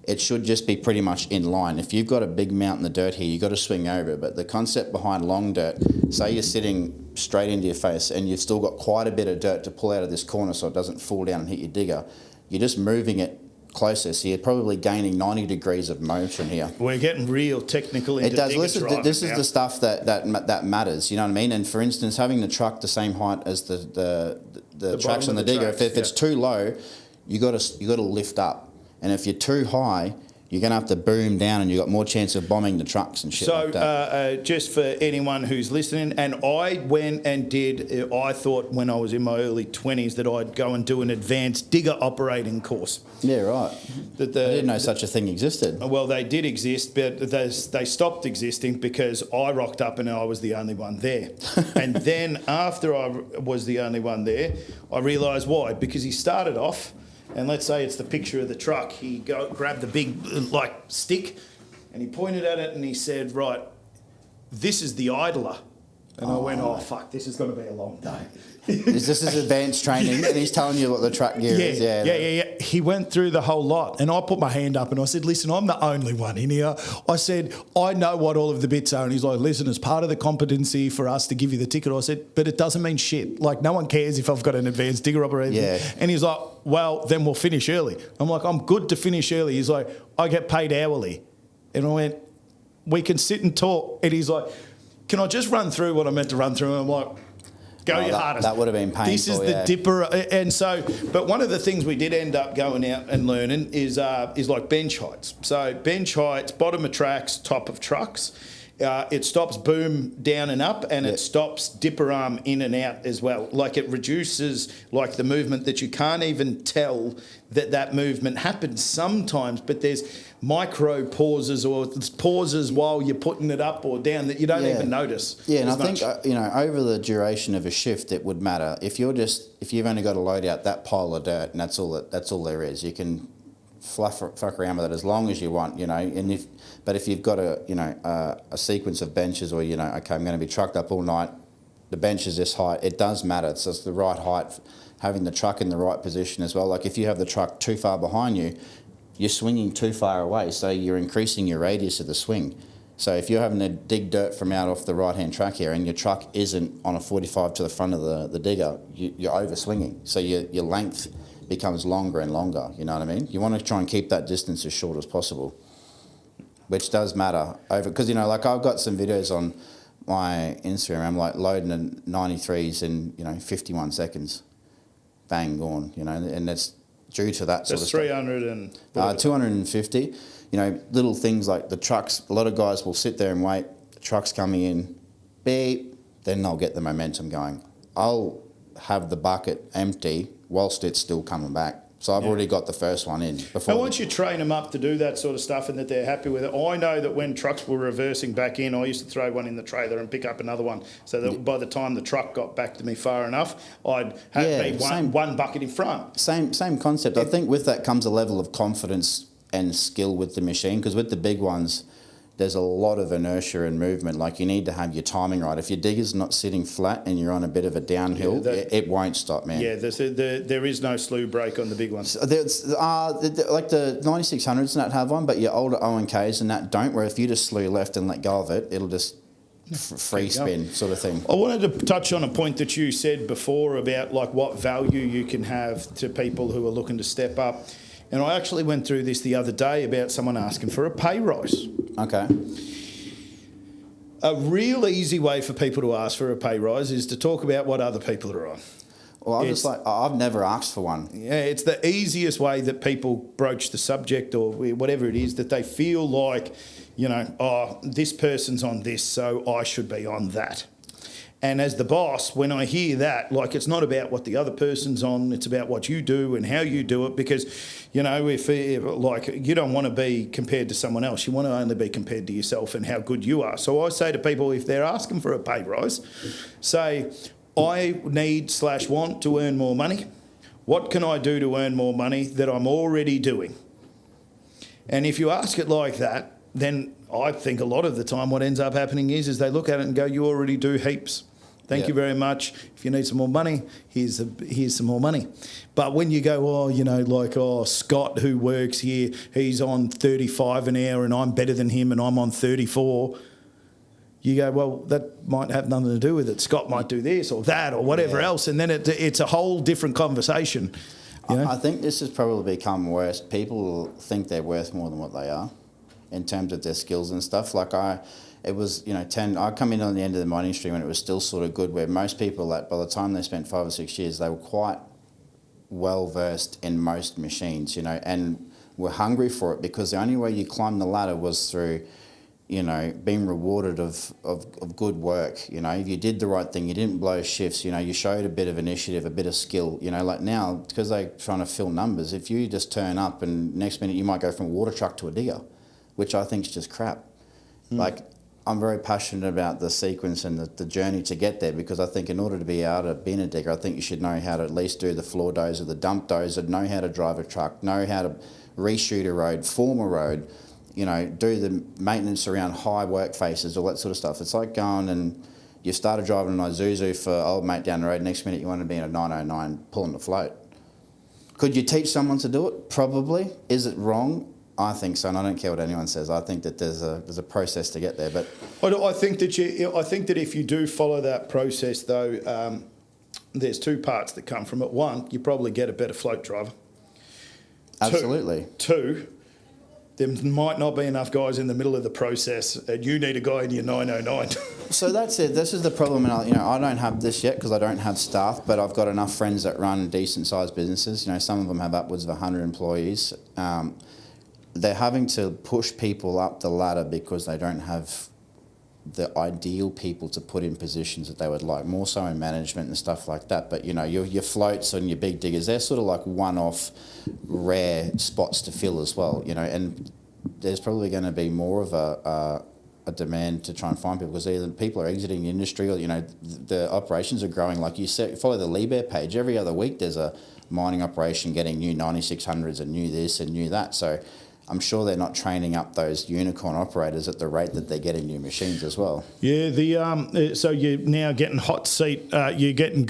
It should just be pretty much in line. If you've got a big mountain of dirt here, you've got to swing over it. But the concept behind long dirt, say you're sitting straight into your face and you've still got quite a bit of dirt to pull out of this corner so it doesn't fall down and hit your digger, you're just moving it closer. So you're probably gaining 90 degrees of motion here. We're getting real technical into digger driving. This is the stuff that matters, you know what I mean? And for instance, having the truck the same height as the tracks on the digger, if it's too low, you got to lift up. And if you're too high, you're going to have to boom down, and you've got more chance of bombing the trucks and shit like that. So just for anyone who's listening, and I went and I thought when I was in my early 20s that I'd go and do an advanced digger operating course. Yeah, right. I didn't know such a thing existed. Well, they did exist, but they stopped existing because I rocked up and I was the only one there. And then after I was the only one there, I realised why. Because he started off, and let's say it's the picture of the truck. He grabbed the big stick, and he pointed at it and he said, "Right, this is the idler." And I went, "Oh fuck, this is going to be a long day." This is advanced training, and he's telling you what the truck gear is. Yeah. He went through the whole lot, and I put my hand up and I said, "Listen, I'm the only one in here." I said, "I know what all of the bits are," and he's like, "Listen, as part of the competency for us to give you the ticket," I said, "But it doesn't mean shit. Like, no one cares if I've got an advanced digger operator." Yeah. And he's like, "Well, then we'll finish early." I'm like, "I'm good to finish early." He's like, "I get paid hourly," and I went, "We can sit and talk," and he's like, "Can I just run through what I meant to run through?" And I'm like, Go your hardest. That would have been painful. This is the dipper, and so. But one of the things we did end up going out and learning is like bench heights. So bench heights, bottom of tracks, top of trucks. It stops boom down and up, and it stops dipper arm in and out as well. Like it reduces like the movement that you can't even tell that movement happens sometimes, but there's micro pauses or pauses while you're putting it up or down that you don't even notice. Yeah, and I think over the duration of a shift, it would matter if you've only got to load out that pile of dirt, and that's all there is. You can fuck around with it as long as you want, and but if you've got a sequence of benches, or okay, I'm going to be trucked up all night, the bench is this height, it does matter. It's just the right height, having the truck in the right position as well. Like if you have the truck too far behind you, you're swinging too far away, so you're increasing your radius of the swing. So if you're having to dig dirt from out off the right-hand track here and your truck isn't on a 45 to the front of the digger, you're over swinging. So your length becomes longer and longer, you know what I mean? You want to try and keep that distance as short as possible, which does matter over, because, you know, like I've got some videos on my Instagram, I'm like loading a 93s in, you know, 51 seconds. Bang, gone, you know, and that's due to that sort of stuff. 300 and... 250. You know, little things like the trucks, a lot of guys will sit there and wait, the truck's coming in, beep, then they'll get the momentum going. I'll have the bucket empty whilst it's still coming back. So I've already got the first one in. And once you train them up to do that sort of stuff and that they're happy with it, I know that when trucks were reversing back in, I used to throw one in the trailer and pick up another one. So that by the time the truck got back to me far enough, I'd have one bucket in front. Same concept. I think with that comes a level of confidence and skill with the machine, because with the big ones, there's a lot of inertia and movement. Like you need to have your timing right. If your digger's not sitting flat and you're on a bit of a downhill, it won't stop, man. Yeah, there is no slew brake on the big ones. There's, like the 9600s and that have one, but your older O&Ks and that don't, where if you just slew left and let go of it, it'll just free spin sort of thing. I wanted to touch on a point that you said before about like what value you can have to people who are looking to step up. And I actually went through this the other day about someone asking for a pay rise. Okay. A real easy way for people to ask for a pay rise is to talk about what other people are on. Well, I've never asked for one. Yeah, it's the easiest way that people broach the subject or whatever it is, that they feel like, you know, oh, this person's on this, so I should be on that. And as the boss, when I hear that, like, it's not about what the other person's on, it's about what you do and how you do it, because, you know, if like, you don't want to be compared to someone else, you want to only be compared to yourself and how good you are. So I say to people, if they're asking for a pay rise, say, I need/want to earn more money. What can I do to earn more money that I'm already doing? And if you ask it like that, then I think a lot of the time what ends up happening is they look at it and go, you already do heaps. Thank you very much. If you need some more money, here's some more money. But when you go, oh, you know, like, oh, Scott who works here, he's on 35 an hour and I'm better than him and I'm on 34, you go, well, that might have nothing to do with it. Scott might do this or that or whatever else, and then it's a whole different conversation. You know? I think this has probably become worse. People think they're worth more than what they are in terms of their skills and stuff. Like it was, you know, I come in on the end of the mining industry when it was still sort of good, where most people, like, by the time they spent 5 or 6 years, they were quite well versed in most machines, you know, and were hungry for it, because the only way you climbed the ladder was through, you know, being rewarded of good work. You know, if you did the right thing, you didn't blow shifts, you know, you showed a bit of initiative, a bit of skill, you know, like now, because they're trying to fill numbers, if you just turn up and next minute you might go from a water truck to a digger, which I think is just crap. Like, I'm very passionate about the sequence and the journey to get there, because I think in order to be able to be a digger, I think you should know how to at least do the floor dozer, the dump dozer, know how to drive a truck, know how to reshoot a road, form a road, you know, do the maintenance around high work faces, all that sort of stuff. It's like going and you started driving an Isuzu for old mate down the road, next minute you want to be in a 909 pulling the float. Could you teach someone to do it? Probably. Is it wrong? I think so, and I don't care what anyone says. I think that there's a process to get there. But I think that if you do follow that process, though, there's two parts that come from it. One, you probably get a better float driver. Absolutely. Two, there might not be enough guys in the middle of the process, and you need a guy in your 909. So that's it. This is the problem, and I don't have this yet because I don't have staff, but I've got enough friends that run decent-sized businesses. You know, some of them have upwards of 100 employees. They're having to push people up the ladder because they don't have the ideal people to put in positions that they would like, more so in management and stuff like that. But, you know, your floats and your big diggers, they're sort of like one-off rare spots to fill as well, you know, and there's probably going to be more of a demand to try and find people, because either people are exiting the industry or, you know, the operations are growing. Like you said, follow the Liebherr page. Every other week there's a mining operation getting new 9600s and new this and new that. So I'm sure they're not training up those unicorn operators at the rate that they're getting new machines as well. Yeah, so you're now getting hot seat. You're getting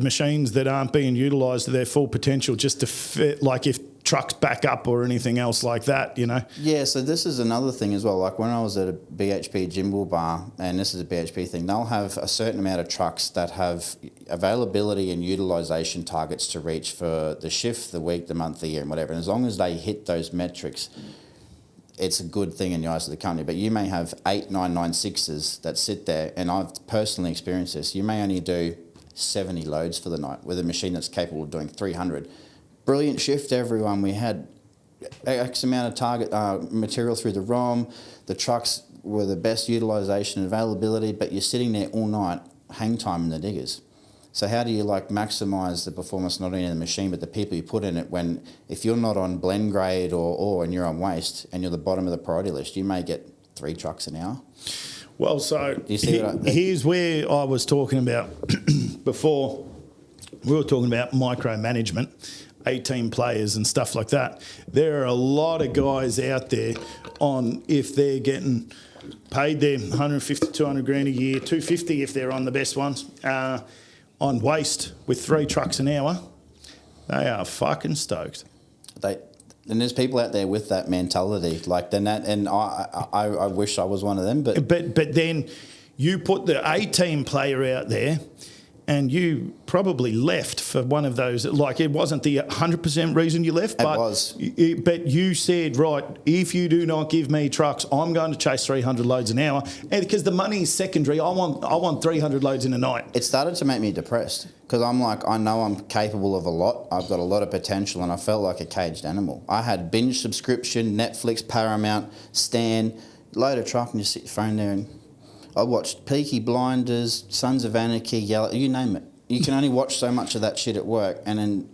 machines that aren't being utilised to their full potential, just to fit. Like if trucks back up or anything else like that, you know. Yeah, so this is another thing as well. Like when I was at a BHP Jimble bar, and this is a BHP thing, they'll have a certain amount of trucks that have availability and utilisation targets to reach for the shift, the week, the month, the year, and whatever. And as long as they hit those metrics, it's a good thing in the eyes of the company. But you may have 8 996s that sit there, and I've personally experienced this. You may only do 70 loads for the night with a machine that's capable of doing 300. Brilliant shift, everyone. We had X amount of target material through the ROM. The trucks were the best utilisation and availability, but you're sitting there all night, hang time in the diggers. So how do you like maximise the performance not only in the machine but the people you put in it, when if you're not on blend grade or ore and you're on waste and you're the bottom of the priority list, you may get 3 trucks an hour. Well, so here's where I was talking about before. We were talking about micromanagement, 18 players and stuff like that. There are a lot of guys out there on, if they're getting paid their 150, 200 grand a year, 250 if they're on the best ones, on waste with 3 trucks an hour, they are fucking stoked. And there's people out there with that mentality, like then that, and I wish I was one of them. But then you put the 18 player out there, and you probably left for one of those. Like it wasn't the 100% reason you left, but it was. But you said, right, if you do not give me trucks, I'm going to chase 300 loads an hour, and because the money is secondary. I want 300 loads in a night. It started to make me depressed because I'm like, I know I'm capable of a lot. I've got a lot of potential, and I felt like a caged animal. I had binge subscription, Netflix, Paramount, Stan, load of truck, and you sit your phone there and. I watched Peaky Blinders, Sons of Anarchy, Yellow, you name it. You can only watch so much of that shit at work, and then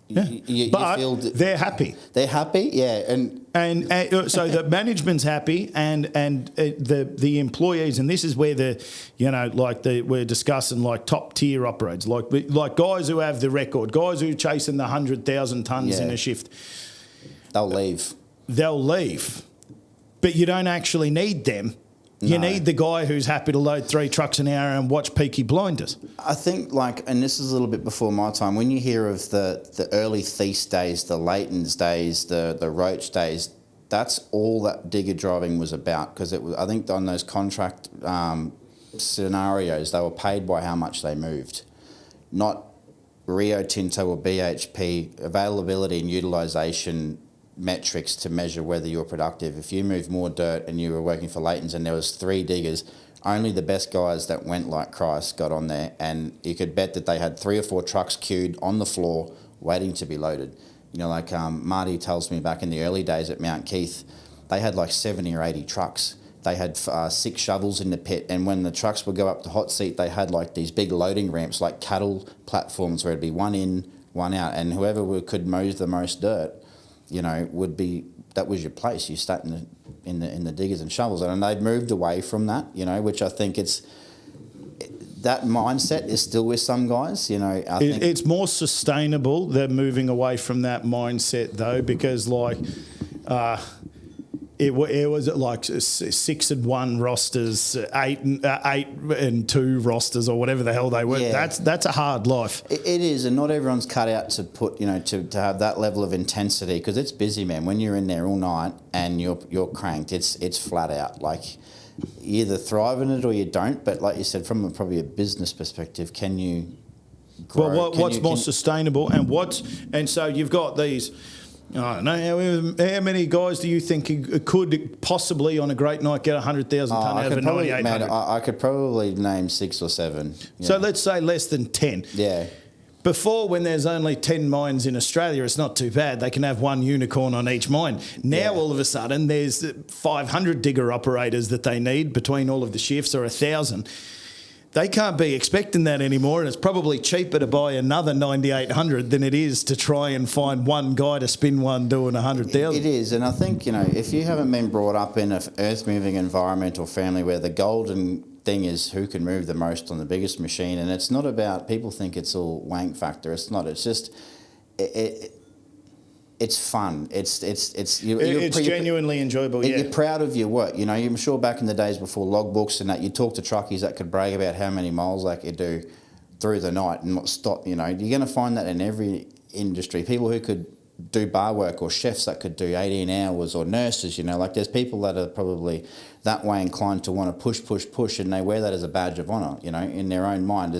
you feel... they're happy. They're happy, yeah. And so the management's happy, and the employees, and this is where we're discussing like top tier operators, like guys who have the record, guys who are chasing the 100,000 tonnes in a shift. They'll leave. But you don't actually need them. You need the guy who's happy to load 3 trucks an hour and watch Peaky Blinders. I think, and this is a little bit before my time, when you hear of the early Thies days, the Leighton's days, the Roach days, that's all that digger driving was about, because it was, I think on those contract scenarios, they were paid by how much they moved, not Rio Tinto or BHP availability and utilisation metrics to measure whether you're productive. If you moved more dirt and you were working for Leighton's and there was 3 diggers, only the best guys that went like Christ got on there, and you could bet that they had 3 or 4 trucks queued on the floor waiting to be loaded. You know, like Marty tells me back in the early days at Mount Keith, they had like 70 or 80 trucks. They had 6 shovels in the pit, and when the trucks would go up the hot seat, they had like these big loading ramps, like cattle platforms, where it'd be 1 in, 1 out, and whoever could mow the most dirt, you know, that was your place. You sat in the diggers and shovels, and they've moved away from that, you know, which I think that mindset is still with some guys, you know. I think it's more sustainable. They're moving away from that mindset though, because like it was like 6 and 1 rosters, 8 and 2 rosters, or whatever the hell they were. Yeah. That's a hard life. It is, and not everyone's cut out to put, you know, to have that level of intensity, because it's busy, man. When you're in there all night and you're cranked, it's flat out. Like you either thrive in it or you don't. But like you said, from probably a business perspective, can you grow? Well, what's more sustainable, and so you've got these. I don't know, how many guys do you think could possibly on a great night get 100,000 tonne out of a 9800? I could probably name 6 or 7. Yeah. So let's say less than 10. Yeah. Before, when there's only 10 mines in Australia, it's not too bad. They can have 1 unicorn on each mine. Now, all of a sudden, there's 500 digger operators that they need between all of the shifts, or 1,000. They can't be expecting that anymore, and it's probably cheaper to buy another 9800 than it is to try and find one guy to spin one doing 100,000. It is, and I think, you know, if you haven't been brought up in an earth-moving environment or family where the golden thing is who can move the most on the biggest machine, and it's not about, people think it's all wank factor. It's not. It's just it's fun. It's genuinely enjoyable. Yeah, you're proud of your work. You know, I'm sure back in the days before logbooks and that, you talk to truckies that could brag about how many miles they could do through the night and not stop. You know, you're going to find that in every industry. People who could do bar work, or chefs that could do 18 hours, or nurses, you know, like there's people that are probably that way inclined to want to push, and they wear that as a badge of honour, you know, in their own mind.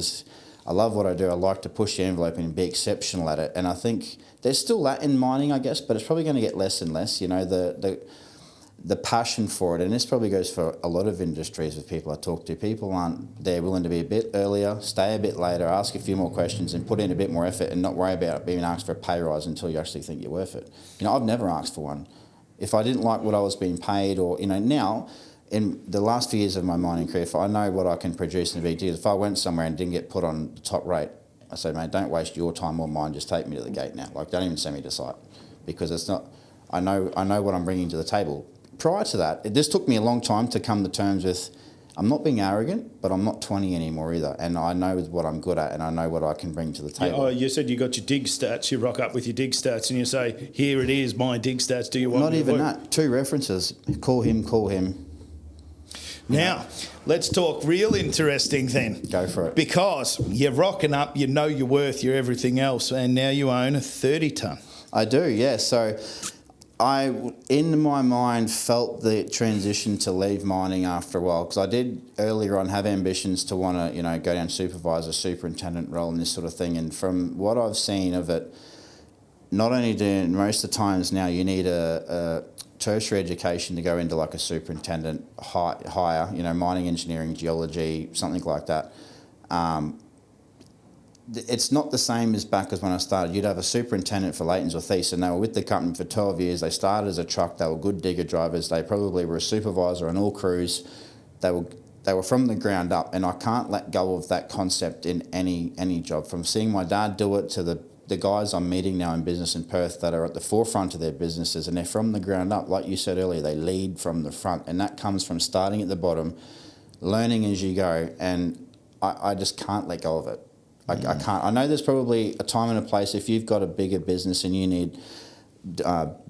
I love what I do. I like to push the envelope and be exceptional at it. And I think there's still that in mining, I guess, but it's probably going to get less and less, you know, the passion for it. And this probably goes for a lot of industries with people I talk to. People aren't, they're willing to be a bit earlier, stay a bit later, ask a few more questions and put in a bit more effort and not worry about being asked for a pay rise until you actually think you're worth it. You know, I've never asked for one. If I didn't like what I was being paid, or, you know, now, in the last few years of my mining career, if I know what I can produce in a big deal, if I went somewhere and didn't get put on the top rate, I say, mate, don't waste your time or mine, just take me to the gate now. Like, don't even send me to site, because it's not, I know what I'm bringing to the table. Prior to that, this took me a long time to come to terms with, I'm not being arrogant, but I'm not 20 anymore either. And I know what I'm good at, and I know what I can bring to the table. Yeah, you said you got your dig stats. You rock up with your dig stats and you say, here it is, my dig stats. Do you want Not me to even work? that. 2 references. Call him. Now, let's talk real interesting then. Go for it. Because you're rocking up, you know your worth, you're everything else, and now you own a 30 tonne. I do, yeah. So I, in my mind, felt the transition to leave mining after a while, because I did earlier on have ambitions to want to, you know, go down supervisor, superintendent role and this sort of thing. And from what I've seen of it, not only do most of the times now you need a tertiary education to go into like a superintendent higher, you know, mining engineering, geology, something like that. It's not the same as back as when I started. You'd have a superintendent for Leighton's or Thies, and they were with the company for 12 years. They started as a truck. They were good digger drivers. They probably were a supervisor on all crews. They were from the ground up, and I can't let go of that concept in any job. From seeing my dad do it to the guys I'm meeting now in business in Perth that are at the forefront of their businesses, and they're from the ground up. Like you said earlier, they lead from the front, and that comes from starting at the bottom, learning as you go, and I just can't let go of it. I can't. I know there's probably a time and a place if you've got a bigger business and you need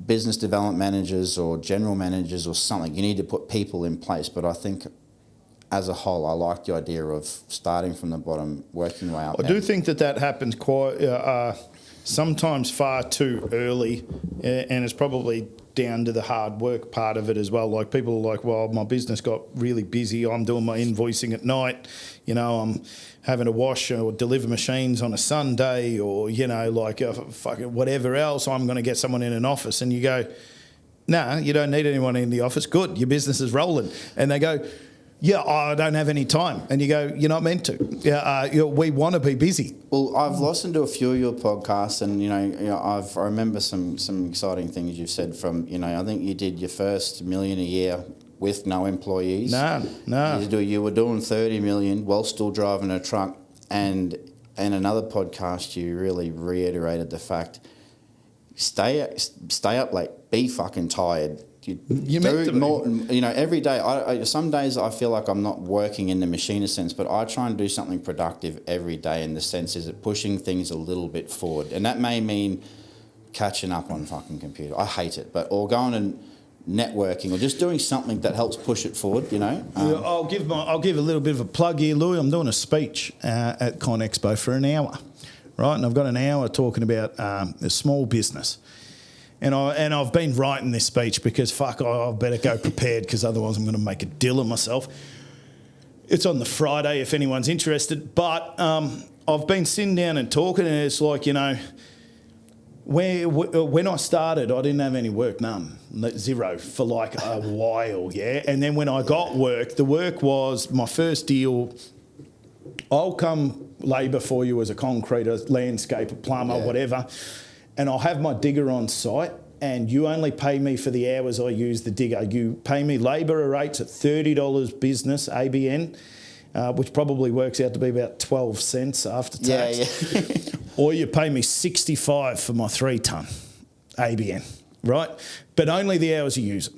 business development managers or general managers or something, you need to put people in place. But I think as a whole, I like the idea of starting from the bottom, working your way up. I do think that happens quite sometimes far too early, and it's probably down to the hard work part of it as well. Like people are like, well, my business got really busy. I'm doing my invoicing at night. You know, I'm having to wash or deliver machines on a Sunday, or, you know, like fucking whatever else. I'm going to get someone in an office, and you go, nah, you don't need anyone in the office. Good, your business is rolling. And they go, yeah, I don't have any time. And you go, you're not meant to. We want to be busy. Well, I've listened to a few of your podcasts, and I remember some exciting things you've said. From, you know, I think you did your first $1 million a year with no employees. No. You were doing 30 million while still driving a truck, and in another podcast you really reiterated the fact: stay up late, be fucking tired. You meant to more, you know, every day. Some days I feel like I'm not working in the machinist sense, but I try and do something productive every day in the sense is it pushing things a little bit forward, and that may mean catching up on fucking computer. I hate it, or going and networking, or just doing something that helps push it forward. You know. I'll give a little bit of a plug here, Louis. I'm doing a speech at Con Expo for an hour, right? And I've got an hour talking about a small business. And I've been writing this speech because, I better go prepared, because otherwise I'm going to make a deal of myself. It's on the Friday if anyone's interested. But I've been sitting down and talking, and it's like, you know, when I started, I didn't have any work, none, zero, for like a while, yeah. And then when I got work, the work was my first deal. I'll come labour for you as a concreter, landscaper, plumber, whatever. And I'll have my digger on site, and you only pay me for the hours I use the digger. You pay me labour rates at $30 business, ABN, which probably works out to be about 12 cents after tax. Yeah. Or you pay me $65 for my 3 tonne, ABN, right? But only the hours you use it.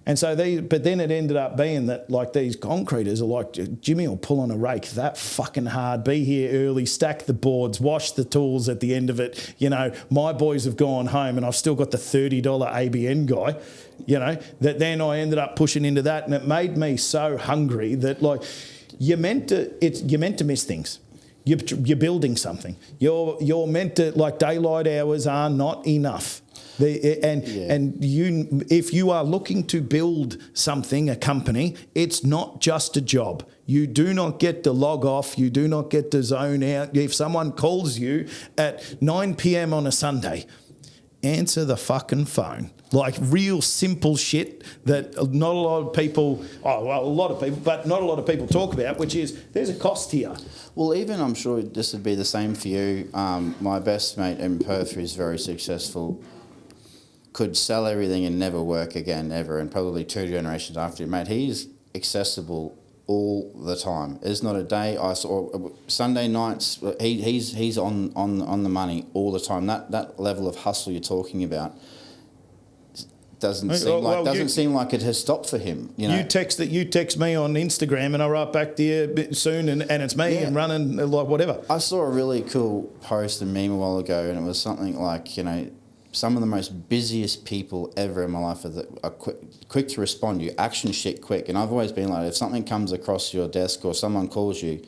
And so but then it ended up being that, like, these concreters are like, Jimmy will pull on a rake that fucking hard, be here early, stack the boards, wash the tools at the end of it. You know, my boys have gone home and I've still got the $30 ABN guy, you know, that then I ended up pushing into that, and it made me so hungry that, like, you're meant to miss things. you're building something. You're meant to, like, daylight hours are not enough. And you, if you are looking to build something, a company, it's not just a job. You do not get to log off. You do not get to zone out. If someone calls you at 9 p.m. on a Sunday, answer the fucking phone. Like, real simple shit that not a lot of people, a lot of people, but not a lot of people talk about, which is there's a cost here. Well, even I'm sure this would be the same for you. My best mate in Perth, who's very successful, could sell everything and never work again ever, and probably 2 generations after him, mate. He's accessible all the time. There's not a day I saw. Sunday nights, he's on the money all the time. That level of hustle you're talking about doesn't seem like it has stopped for him. You know, you text me on Instagram, and I write back to you a bit soon, and it's me and running like whatever. I saw a really cool post and meme a while ago, and it was something like, you know, some of the most busiest people ever in my life are quick to respond. You action shit quick. And I've always been like, if something comes across your desk or someone calls you,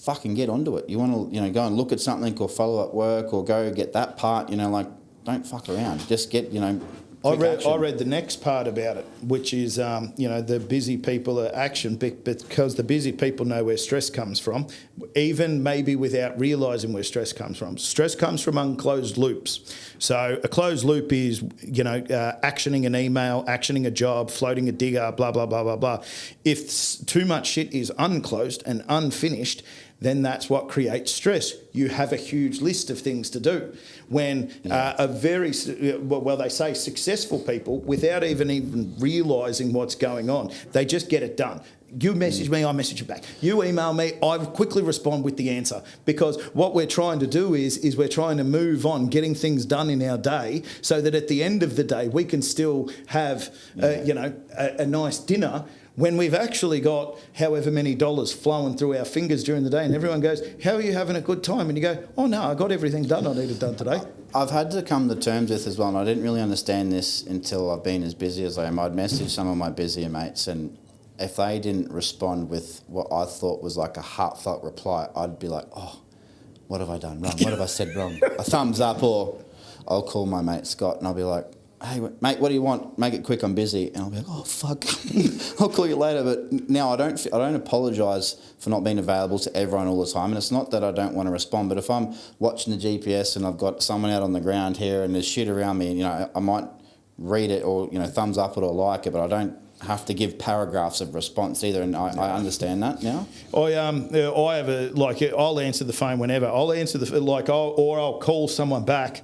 fucking get onto it. You want to, you know, go and look at something or follow up work or go get that part, you know, like, don't fuck around. Just get, you know, I read the next part about it, which is, you know, the busy people are action, because the busy people know where stress comes from, even maybe without realising where stress comes from. Stress comes from unclosed loops. So a closed loop is, you know, actioning an email, actioning a job, floating a digger, blah, blah, blah, blah, blah. If too much shit is unclosed and unfinished, then that's what creates stress. You have a huge list of things to do. When they say successful people, without even realising what's going on, they just get it done. You message me, I message you back. You email me, I quickly respond with the answer. Because what we're trying to do is we're trying to move on, getting things done in our day, so that at the end of the day we can still have, a nice dinner, when we've actually got however many dollars flowing through our fingers during the day, and everyone goes, how are you having a good time? And you go, oh no, I got everything done I needed done today. I've had to come to terms with as well, and I didn't really understand this until I've been as busy as I am. I'd message some of my busier mates, and if they didn't respond with what I thought was like a heartfelt reply, I'd be like, oh, what have I done wrong? What have I said wrong? A thumbs up, or I'll call my mate Scott and I'll be like, hey, mate, what do you want? Make it quick, I'm busy. And I'll be like, oh, fuck, I'll call you later. But now I don't apologise for not being available to everyone all the time. And it's not that I don't want to respond, but if I'm watching the GPS and I've got someone out on the ground here and there's shit around me, and, you know, I might read it or, you know, thumbs up it or like it, but I don't have to give paragraphs of response either, and I understand that now. I have I'll answer the phone whenever. I'll call someone back.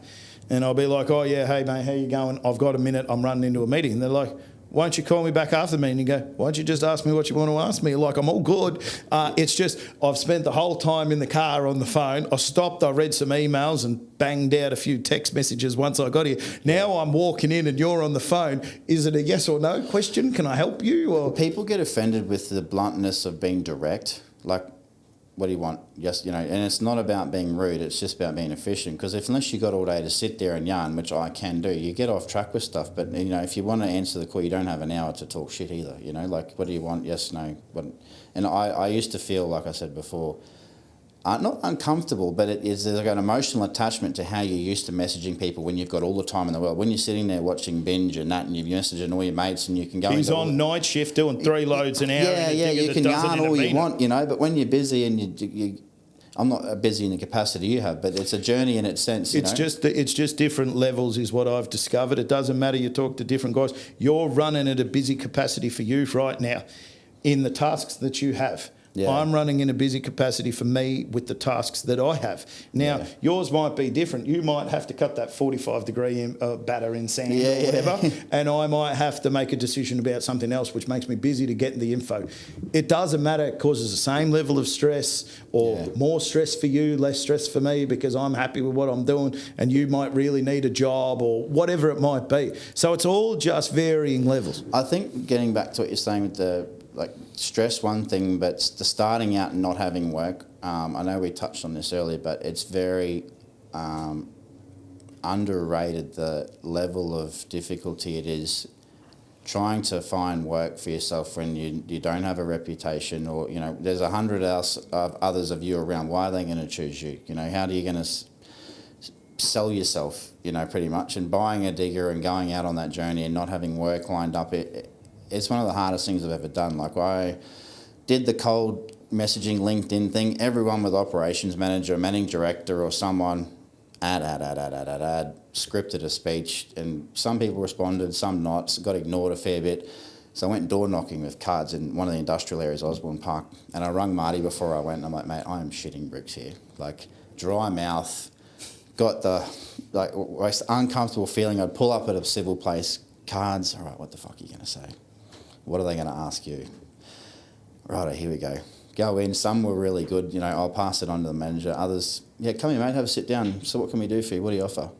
And I'll be like, oh, yeah, hey, mate, how you going? I've got a minute. I'm running into a meeting. And they're like, why don't you call me back after the meeting? And you go, why don't you just ask me what you want to ask me? Like, I'm all good. It's just I've spent the whole time in the car on the phone. I stopped, I read some emails and banged out a few text messages once I got here. Now I'm walking in and you're on the phone. Is it a yes or no question? Can I help you? Or people get offended with the bluntness of being direct. Like, what do you want? Just, you know, and it's not about being rude, it's just about being efficient. Because unless you got all day to sit there and yarn, which I can do, you get off track with stuff. But, you know, if you want to answer the call, you don't have an hour to talk shit either, you know, like, what do you want? Yes, no. What? And I used to feel, like I said before, not uncomfortable, but there's like an emotional attachment to how you're used to messaging people when you've got all the time in the world. When you're sitting there watching binge and that, and you're messaging all your mates, and you can go. He's on night shift doing 3 loads an hour. Yeah, you can yarn all you want, you know. But when you're busy and you I'm not busy in the capacity you have, but it's a journey in its sense. It's just different levels is what I've discovered. It doesn't matter. You talk to different guys. You're running at a busy capacity for you right now in the tasks that you have. Yeah. I'm running in a busy capacity for me with the tasks that I have. Now, yours might be different. You might have to cut that 45-degree batter in sand or whatever, and I might have to make a decision about something else which makes me busy to get the info. It doesn't matter. It causes the same level of stress or more stress for you, less stress for me because I'm happy with what I'm doing and you might really need a job or whatever it might be. So it's all just varying levels. I think getting back to what you're saying with the stress, one thing, but the starting out and not having work, I know we touched on this earlier, but it's very underrated the level of difficulty it is trying to find work for yourself when you don't have a reputation, or there's 100 others of you around. Why are they going to choose you? How are you going to sell yourself? Pretty much. And buying a digger and going out on that journey and not having work lined up, it's one of the hardest things I've ever done. Like, I did the cold messaging LinkedIn thing. Everyone with operations manager, managing director, or someone ad, scripted a speech, and some people responded, some not, got ignored a fair bit. So I went door knocking with cards in one of the industrial areas, Osborne Park, and I rung Marty before I went, and I'm like, mate, I am shitting bricks here. Like, dry mouth, got the uncomfortable feeling. I'd pull up at a civil place, cards, all right, what the fuck are you going to say? What are they going to ask you? Righto, here we go. Go in. Some were really good. I'll pass it on to the manager. Others, come here, mate, have a sit down. So what can we do for you? What do you offer?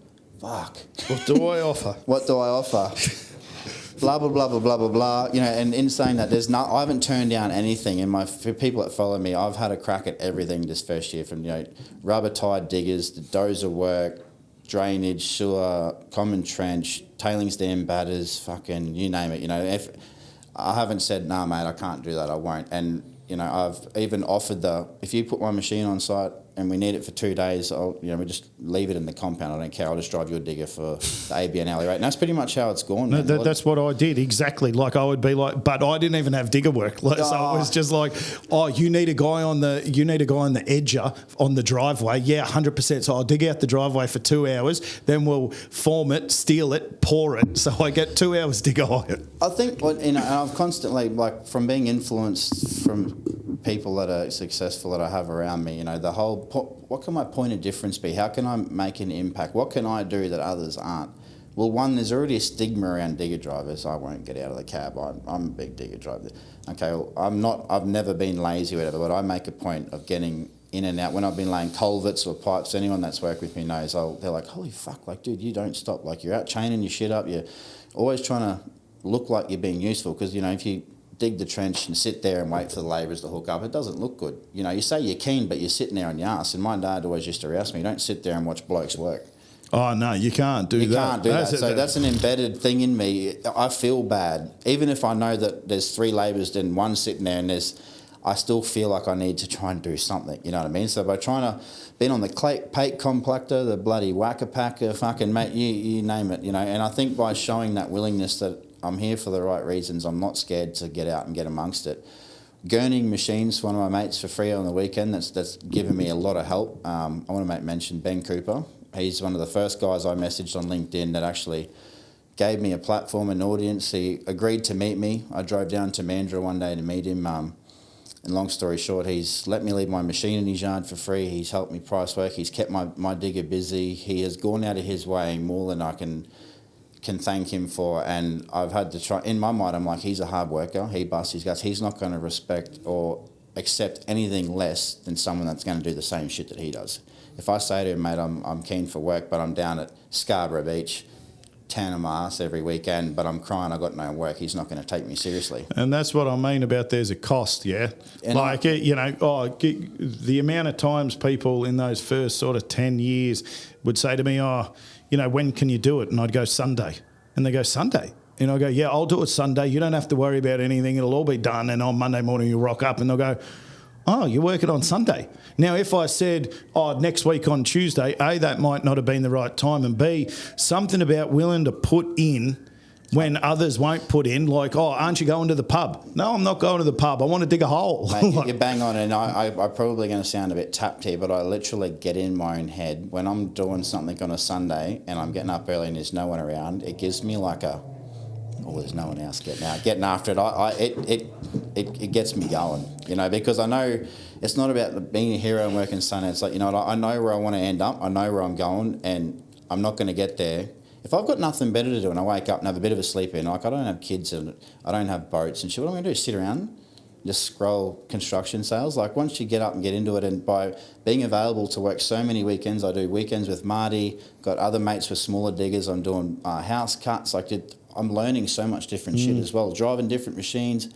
Fuck. What do I offer? What do I offer? Blah, blah, blah, blah, blah, blah, blah. And in saying that, I haven't turned down anything. And for people that follow me, I've had a crack at everything this first year, from, rubber-tied diggers, the dozer work, drainage, sewer, common trench, tailings dam batters, fucking you name it. If I haven't said, nah, mate, I can't do that, I won't. And I've even offered if you put my machine on site and we need it for 2 days, we just leave it in the compound. I don't care. I'll just drive you a digger for the ABN alley rate. And that's pretty much how it's gone. No, that's what I did, exactly. Like, I would be like, but I didn't even have digger work. So it was just like, you need a guy on the edger on the driveway. Yeah, 100%. So I'll dig out the driveway for 2 hours, then we'll form it, steel it, pour it. So I get 2 hours digger hire. I think, and I've constantly, like, from being influenced from people that are successful that I have around me, the whole, what can my point of difference be? How can I make an impact? What can I do that others aren't? Well, one, there's already a stigma around digger drivers. I won't get out of the cab. I'm a big digger driver. Okay, well, I've never been lazy or whatever, but I make a point of getting in and out. When I've been laying culverts or pipes, anyone that's worked with me knows, they're like, holy fuck, like, dude, you don't stop. Like, you're out chaining your shit up. You're always trying to look like you're being useful, because, if you dig the trench and sit there and wait for the labourers to hook up, it doesn't look good. You say you're keen, but you're sitting there on your ass. And my dad always used to rouse me, you don't sit there and watch blokes work. Oh, no, you can't do that. You can't do that. So that's an embedded thing in me. I feel bad. Even if I know that there's 3 labourers and one sitting there, and I still feel like I need to try and do something, you know what I mean? So by trying to, being on the plate compactor, the bloody whacker packer, fucking mate, you name it, and I think by showing that willingness that I'm here for the right reasons, I'm not scared to get out and get amongst it. Gurning machines for one of my mates for free on the weekend, that's given me a lot of help. I want to make mention Ben Cooper. He's one of the first guys I messaged on LinkedIn that actually gave me a platform and audience. He agreed to meet me. I drove down to Mandurah one day to meet him. And long story short, he's let me leave my machine in his yard for free. He's helped me price work. He's kept my digger busy. He has gone out of his way more than I can thank him for. And I've had to try, in my mind, I'm like, he's a hard worker. He busts his guts. He's not going to respect or accept anything less than someone that's going to do the same shit that he does. If I say to him, mate, I'm keen for work, but I'm down at Scarborough Beach, tanning my ass every weekend, but I'm crying I got no work, he's not going to take me seriously. And that's what I mean about there's a cost, yeah? And the amount of times people in those first sort of 10 years would say to me, when can you do it? And I'd go, Sunday. And they go, Sunday? And I go, yeah, I'll do it Sunday. You don't have to worry about anything. It'll all be done. And on Monday morning you rock up and they'll go, oh, you're working on Sunday. Now, if I said, next week on Tuesday, A, that might not have been the right time, and B, something about willing to put in when others won't put in, like, aren't you going to the pub? No, I'm not going to the pub. I want to dig a hole. Mate, you're bang on, and I'm probably going to sound a bit tapped here, but I literally get in my own head. When I'm doing something on a Sunday and I'm getting up early and there's no one around, it gives me like there's no one else getting after it. It gets me going, because I know it's not about being a hero and working Sunday. It's like, I know where I want to end up. I know where I'm going, and I'm not going to get there. If I've got nothing better to do and I wake up and have a bit of a sleep in, like I don't have kids and I don't have boats and shit, what am I going to do? Sit around, just scroll construction sales? Like, once you get up and get into it, and by being available to work so many weekends, I do weekends with Marty, got other mates with smaller diggers, I'm doing house cuts, I'm learning so much different shit as well, driving different machines,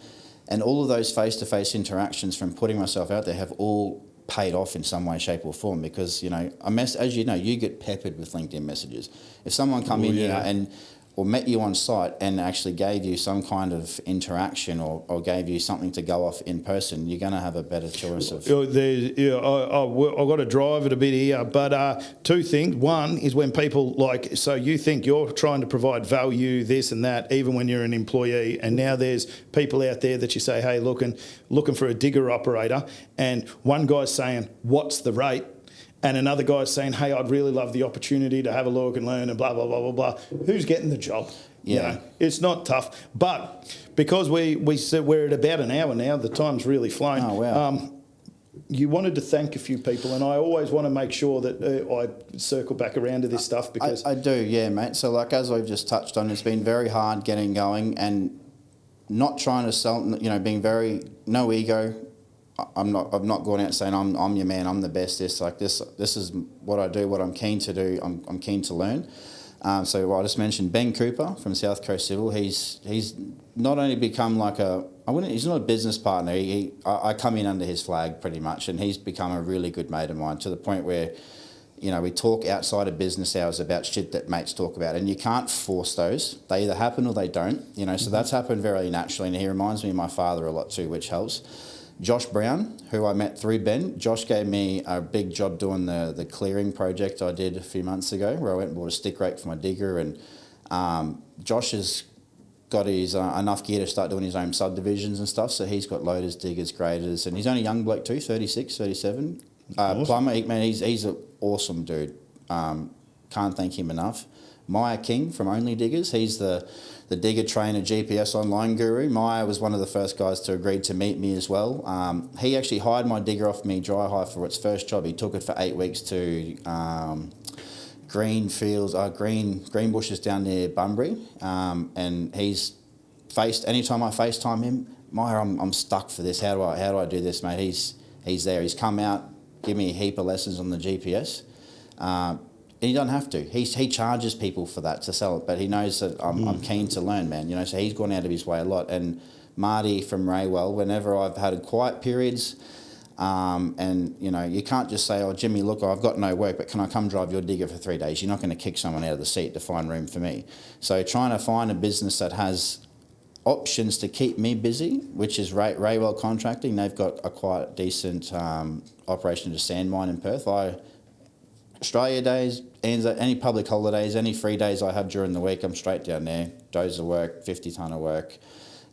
and all of those face-to-face interactions from putting myself out there have all paid off in some way, shape or form, because, as you know, you get peppered with LinkedIn messages. If someone come in here and or met you on site and actually gave you some kind of interaction or gave you something to go off in person, you're going to have a better choice of... I've got to drive it a bit here, but two things. One is when people so you think you're trying to provide value, this and that, even when you're an employee, and now there's people out there that you say, hey, looking for a digger operator, and one guy's saying, what's the rate? And another guy's saying, hey, I'd really love the opportunity to have a look and learn and blah, blah, blah, blah, blah. Who's getting the job? Yeah. You know, it's not tough. But because we said we're at about an hour now, the time's really flown. Oh, wow. You wanted to thank a few people, and I always want to make sure that I circle back around to this stuff because... I do, yeah, mate. So, like, as I've just touched on, it's been very hard getting going and not trying to sell, being very... No ego. I've not gone out saying I'm your man, I'm the best. This is what I do, what I'm keen to do. I'm keen to learn. So I just mentioned Ben Cooper from South Coast Civil. He's not only become like he's not a business partner. I come in under his flag pretty much, and he's become a really good mate of mine to the point where, we talk outside of business hours about shit that mates talk about, and you can't force those. They either happen or they don't. So that's happened very naturally, and he reminds me of my father a lot too, which helps. Josh Brown, who I met through Ben. Josh gave me a big job doing the clearing project I did a few months ago, where I went and bought a stick rake for my digger, and Josh has got his enough gear to start doing his own subdivisions and stuff, so he's got loaders, diggers, graders, and he's only a young bloke too, 36, 37. Awesome. Plumber, he's an awesome dude. Can't thank him enough. Maya King from Only Diggers, he's the digger trainer, GPS online guru. Maya was one of the first guys to agree to meet me as well. He actually hired my digger off me dry hire for its first job. He took it for 8 weeks to green fields, green bushes down near Bunbury. And he's anytime I FaceTime him, Maya, I'm stuck for this. How do I do this, mate? He's there. He's come out, give me a heap of lessons on the GPS. And he doesn't have to. He charges people for that to sell it, but he knows that I'm keen to learn, man. So he's gone out of his way a lot. And Marty from Raywell, whenever I've had quiet periods, and you can't just say, oh, Jimmy, look, I've got no work, but can I come drive your digger for 3 days? You're not going to kick someone out of the seat to find room for me. So trying to find a business that has options to keep me busy, which is Raywell Contracting. They've got a quite decent operation to sand mine in Perth. Australia days, any public holidays, any free days I have during the week, I'm straight down there, doze of work, 50 tonne of work,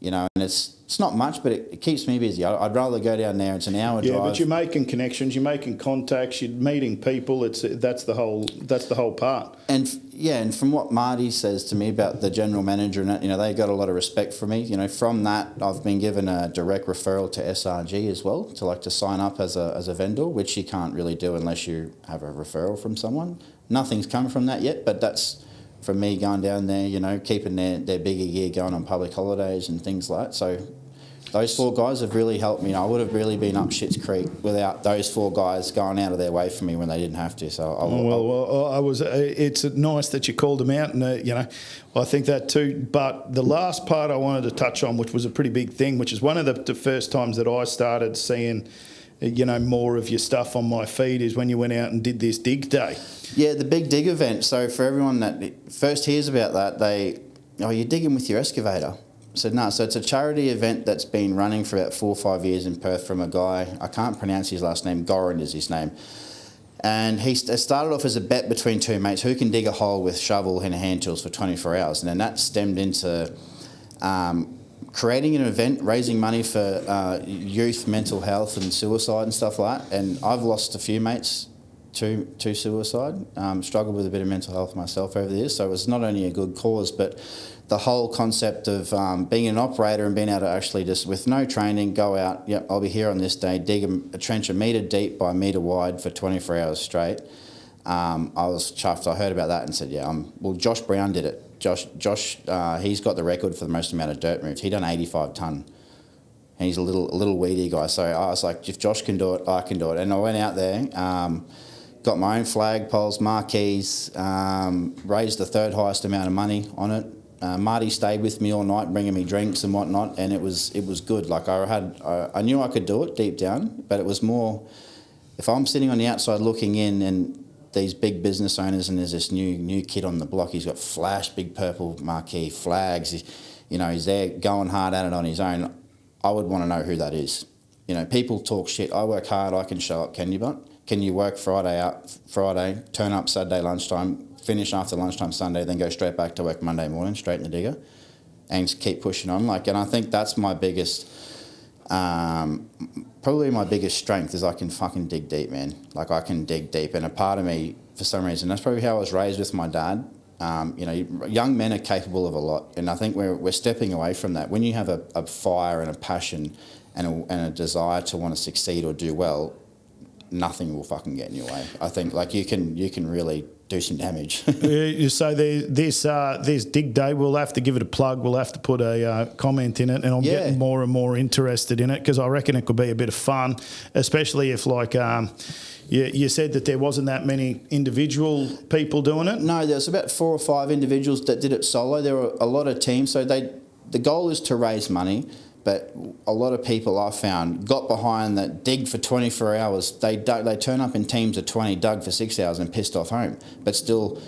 and it's not much, but it keeps me busy. I'd rather go down there. It's an hour drive. Yeah, but you're making connections, you're making contacts, you're meeting people. That's the whole part. And from what Marty says to me about the general manager and that, they got a lot of respect for me. From that, I've been given a direct referral to SRG as well to sign up as a vendor, which you can't really do unless you have a referral from someone. Nothing's come from that yet, but that's from me going down there, keeping their bigger gear going on public holidays and things like that. So those 4 guys have really helped me. I would have really been up shit's creek without those 4 guys going out of their way for me when they didn't have to. So it's nice that you called them out, and I think that too. But the last part I wanted to touch on, which was a pretty big thing, which is one of the first times that I started seeing more of your stuff on my feed, is when you went out and did this dig day. Yeah, the big dig event. So for everyone that first hears about that, you're digging with your excavator. I said, no. So it's a charity event that's been running for about 4 or 5 years in Perth from a guy, I can't pronounce his last name, Goran is his name. And he started off as a bet between 2 mates, who can dig a hole with shovel and hand tools for 24 hours. And then that stemmed into creating an event, raising money for youth mental health and suicide and stuff like that. And I've lost a few mates to suicide, struggled with a bit of mental health myself over the years. So it was not only a good cause, but the whole concept of being an operator and being able to actually just, with no training, go out, yep, I'll be here on this day, dig a trench a metre deep by a metre wide for 24 hours straight. I was chuffed. I heard about that and said, Josh Brown did it. Josh, he's got the record for the most amount of dirt moved. He done 85 tonne. And he's a little weedy guy. So I was like, if Josh can do it, I can do it. And I went out there, got my own flagpoles, marquees, raised the 3rd highest amount of money on it. Marty stayed with me all night, bringing me drinks and whatnot, and it was good. Like I knew I could do it deep down, but it was more, if I'm sitting on the outside looking in and these big business owners, and there's this new kid on the block. He's got flash, big purple marquee flags. He's there going hard at it on his own. I would want to know who that is. People talk shit. I work hard. I can show up. Can you, but can you work Friday, turn up Saturday lunchtime, finish after lunchtime Sunday, then go straight back to work Monday morning, straight in the digger, and just keep pushing on? And I think that's my biggest, probably my biggest strength is I can fucking dig deep, man. I can dig deep, and a part of me, for some reason, that's probably how I was raised with my dad. Young men are capable of a lot, and I think we're stepping away from that. When you have a fire and a passion and a desire to want to succeed or do well, nothing will fucking get in your way. I think you can really do some damage. So this dig day, we'll have to give it a plug. We'll have to put a comment in it, and I'm getting more and more interested in it because I reckon it could be a bit of fun, especially if you said that there wasn't that many individual people doing it. No, there's about 4 or 5 individuals that did it solo. There were a lot of teams, so the goal is to raise money. But a lot of people I found got behind that, dig for 24 hours. They turn up in teams of 20, dug for 6 hours and pissed off home, but still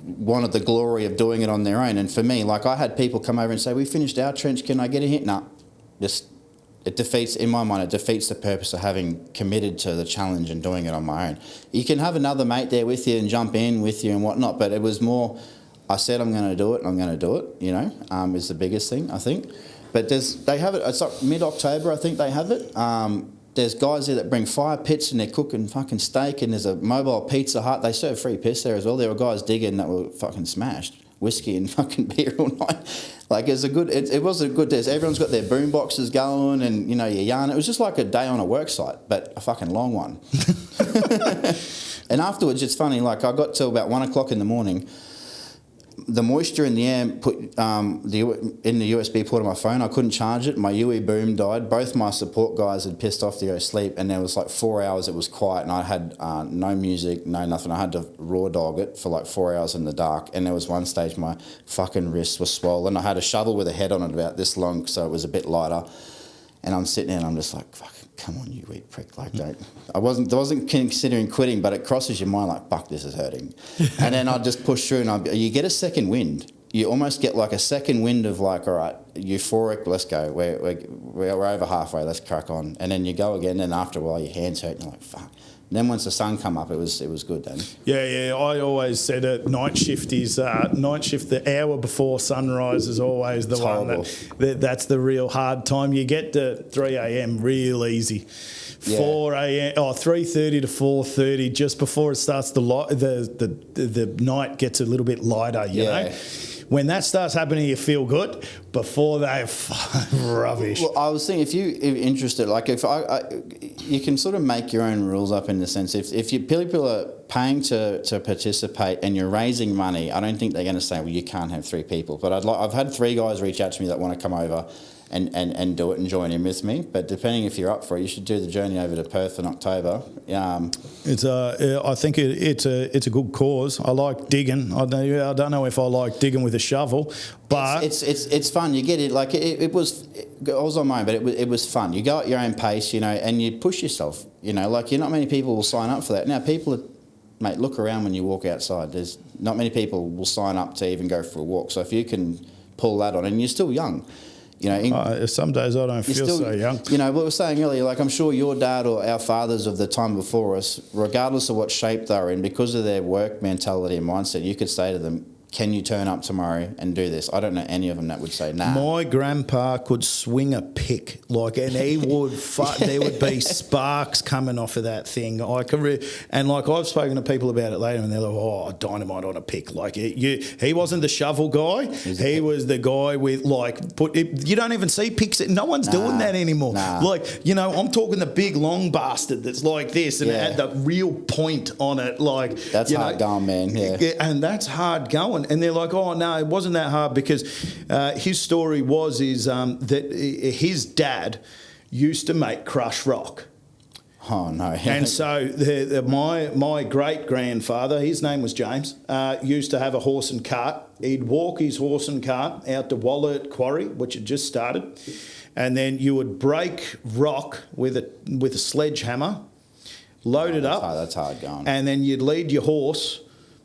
wanted the glory of doing it on their own. And for me, I had people come over and say, we finished our trench, can I get a hit? No. In my mind, it defeats the purpose of having committed to the challenge and doing it on my own. You can have another mate there with you and jump in with you and whatnot, but it was more, I said I'm going to do it and I'm going to do it, is the biggest thing, I think. But they have it, it's mid-October, I think they have it. There's guys there that bring fire pits and they're cooking fucking steak, and there's a mobile Pizza Hut. They serve free piss there as well. There were guys digging that were fucking smashed. Whiskey and fucking beer all night. It was a good day. Everyone's got their boom boxes going and, your yarn. It was just like a day on a work site, but a fucking long one. And afterwards, it's funny, I got till about 1 o'clock in the morning. The moisture in the air put in the USB port of my phone. I couldn't charge it. My UE boom died. Both my support guys had pissed off to go sleep, and there was 4 hours it was quiet, and I had no music, no nothing. I had to raw dog it for 4 hours in the dark, and there was one stage my fucking wrist was swollen. I had a shovel with a head on it about this long, so it was a bit lighter. And I'm sitting there and I'm just like, fuck, come on, you wee prick. Don't. I wasn't considering quitting, but it crosses your mind fuck, this is hurting. And then I just push through, and you get a second wind. You almost get a second wind of all right, euphoric, let's go. We're over halfway, let's crack on. And then you go again, and after a while your hands hurt, and you're like, fuck. And then once the sun come up, it was good then. Yeah. I always said it. Night shift. The hour before sunrise is always the one that's the real hard time. You get to 3 a.m. real easy. 4 a.m. 3:30 to 4:30, just before it starts the night gets a little bit lighter. You know. When that starts happening, you feel good. Before that, rubbish. Well, I was thinking, if you're interested, you can sort of make your own rules up in the sense, if people are paying to participate and you're raising money, I don't think they're going to say, well, you can't have 3 people. But I've had 3 guys reach out to me that want to come over and do it and join in with me. But depending if you're up for it, you should do the journey over to Perth in October. I think it's a good cause. I like digging. I don't know if I like digging with a shovel, but it's fun. You get it. I was on my own, but it was fun. You go at your own pace, and you push yourself. Not many people will sign up for that. Now mate, look around when you walk outside. There's not many people will sign up to even go for a walk. So if you can pull that on, and you're still young. Some days I don't feel so young. What we were saying earlier, I'm sure your dad or our fathers of the time before us, regardless of what shape they were in, because of their work mentality and mindset, you could say to them, can you turn up tomorrow and do this? I don't know any of them that would say, nah. My grandpa could swing a pick, and he would, there would be sparks coming off of that thing. I've spoken to people about it later, and they're like, oh, dynamite on a pick. He wasn't the shovel guy. He was the guy with, you don't even see picks. No one's doing that anymore. Nah. I'm talking the big, long bastard that's like this, and it had the real point on it. That's hard going, man. Yeah. And that's hard going. And they're like, oh, no, it wasn't that hard, because his story is that his dad used to make crushed rock. Oh, no. And so my great-grandfather, his name was James, used to have a horse and cart. He'd walk his horse and cart out to Wallet Quarry, which had just started, and then you would break rock with a sledgehammer load it up. That's hard going. And then you'd lead your horse,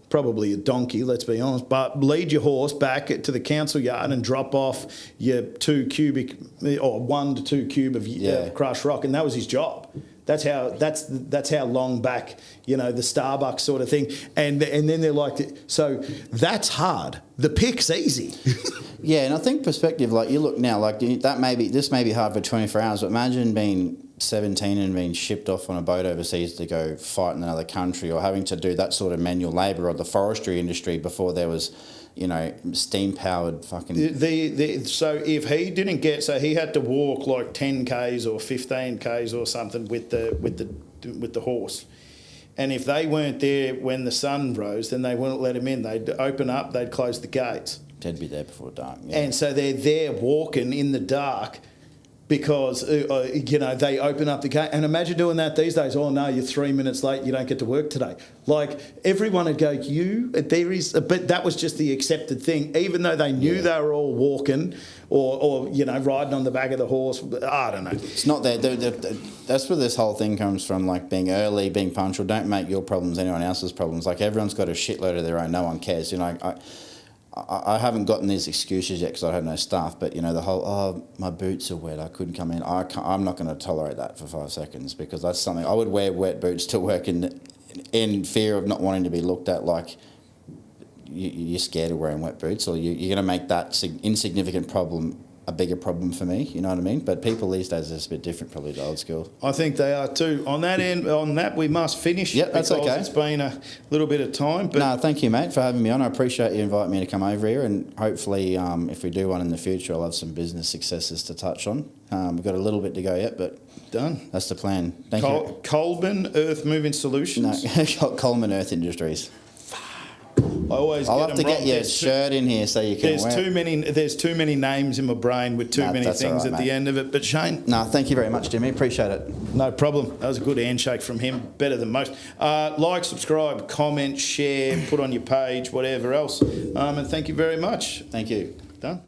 probably a donkey, let's be honest, but lead your horse back to the council yard and drop off your 2 cubic or 1 to 2 cube of crushed rock, and that was his job. That's how long back, you know, the Starbucks sort of thing. And then they're like, so that's hard. The pick's easy. Yeah, and I think perspective, like you look now, like this may be hard for 24 hours, but imagine being 17 and being shipped off on a boat overseas to go fight in another country, or having to do that sort of manual labour, or the forestry industry before there was, you know, steam powered fucking. So if he didn't get, so he had to walk like 10 k's or 15 k's or something with the horse. And if they weren't there when the sun rose, then they wouldn't let him in. They'd open up, they'd close the gates. They'd be there before dark. Yeah. And so they're there walking in the dark because, you know, they open up the gate. And imagine doing that these days. Oh, no, you're 3 minutes late. You don't get to work today. Like, everyone would go, but that was just the accepted thing, even though they knew they were all walking or, you know, riding on the back of the horse. I don't know. It's not that. That's where this whole thing comes from, like being early, being punctual. Don't make your problems anyone else's problems. Like, everyone's got a shitload of their own. No one cares. You know, I haven't gotten these excuses yet because I have no staff, but, you know, the whole, my boots are wet, I couldn't come in. I'm not going to tolerate that for 5 seconds, because that's something I would wear wet boots to work in fear of not wanting to be looked at like you're scared of wearing wet boots, or you're going to make that insignificant problem a bigger problem for me, you know what I mean? But people these days are just a bit different, probably, the old school. I think they are too. On that we must finish. Yep, that's okay. It's been a little bit of time. But no, thank you, mate, for having me on. I appreciate you inviting me to come over here, and hopefully if we do one in the future, I'll have some business successes to touch on. We've got a little bit to go yet, but done. That's the plan. Thank you. Coleman Earth Moving Solutions? No, Coleman Earth Industries. I'll have to get your shirt in here so you can wear it. There's too many names in my brain with too many things at the end of it. But Shane? No, thank you very much, Jimmy. Appreciate it. No problem. That was a good handshake from him. Better than most. Like, subscribe, comment, share, put on your page, whatever else. And thank you very much. Thank you. Done.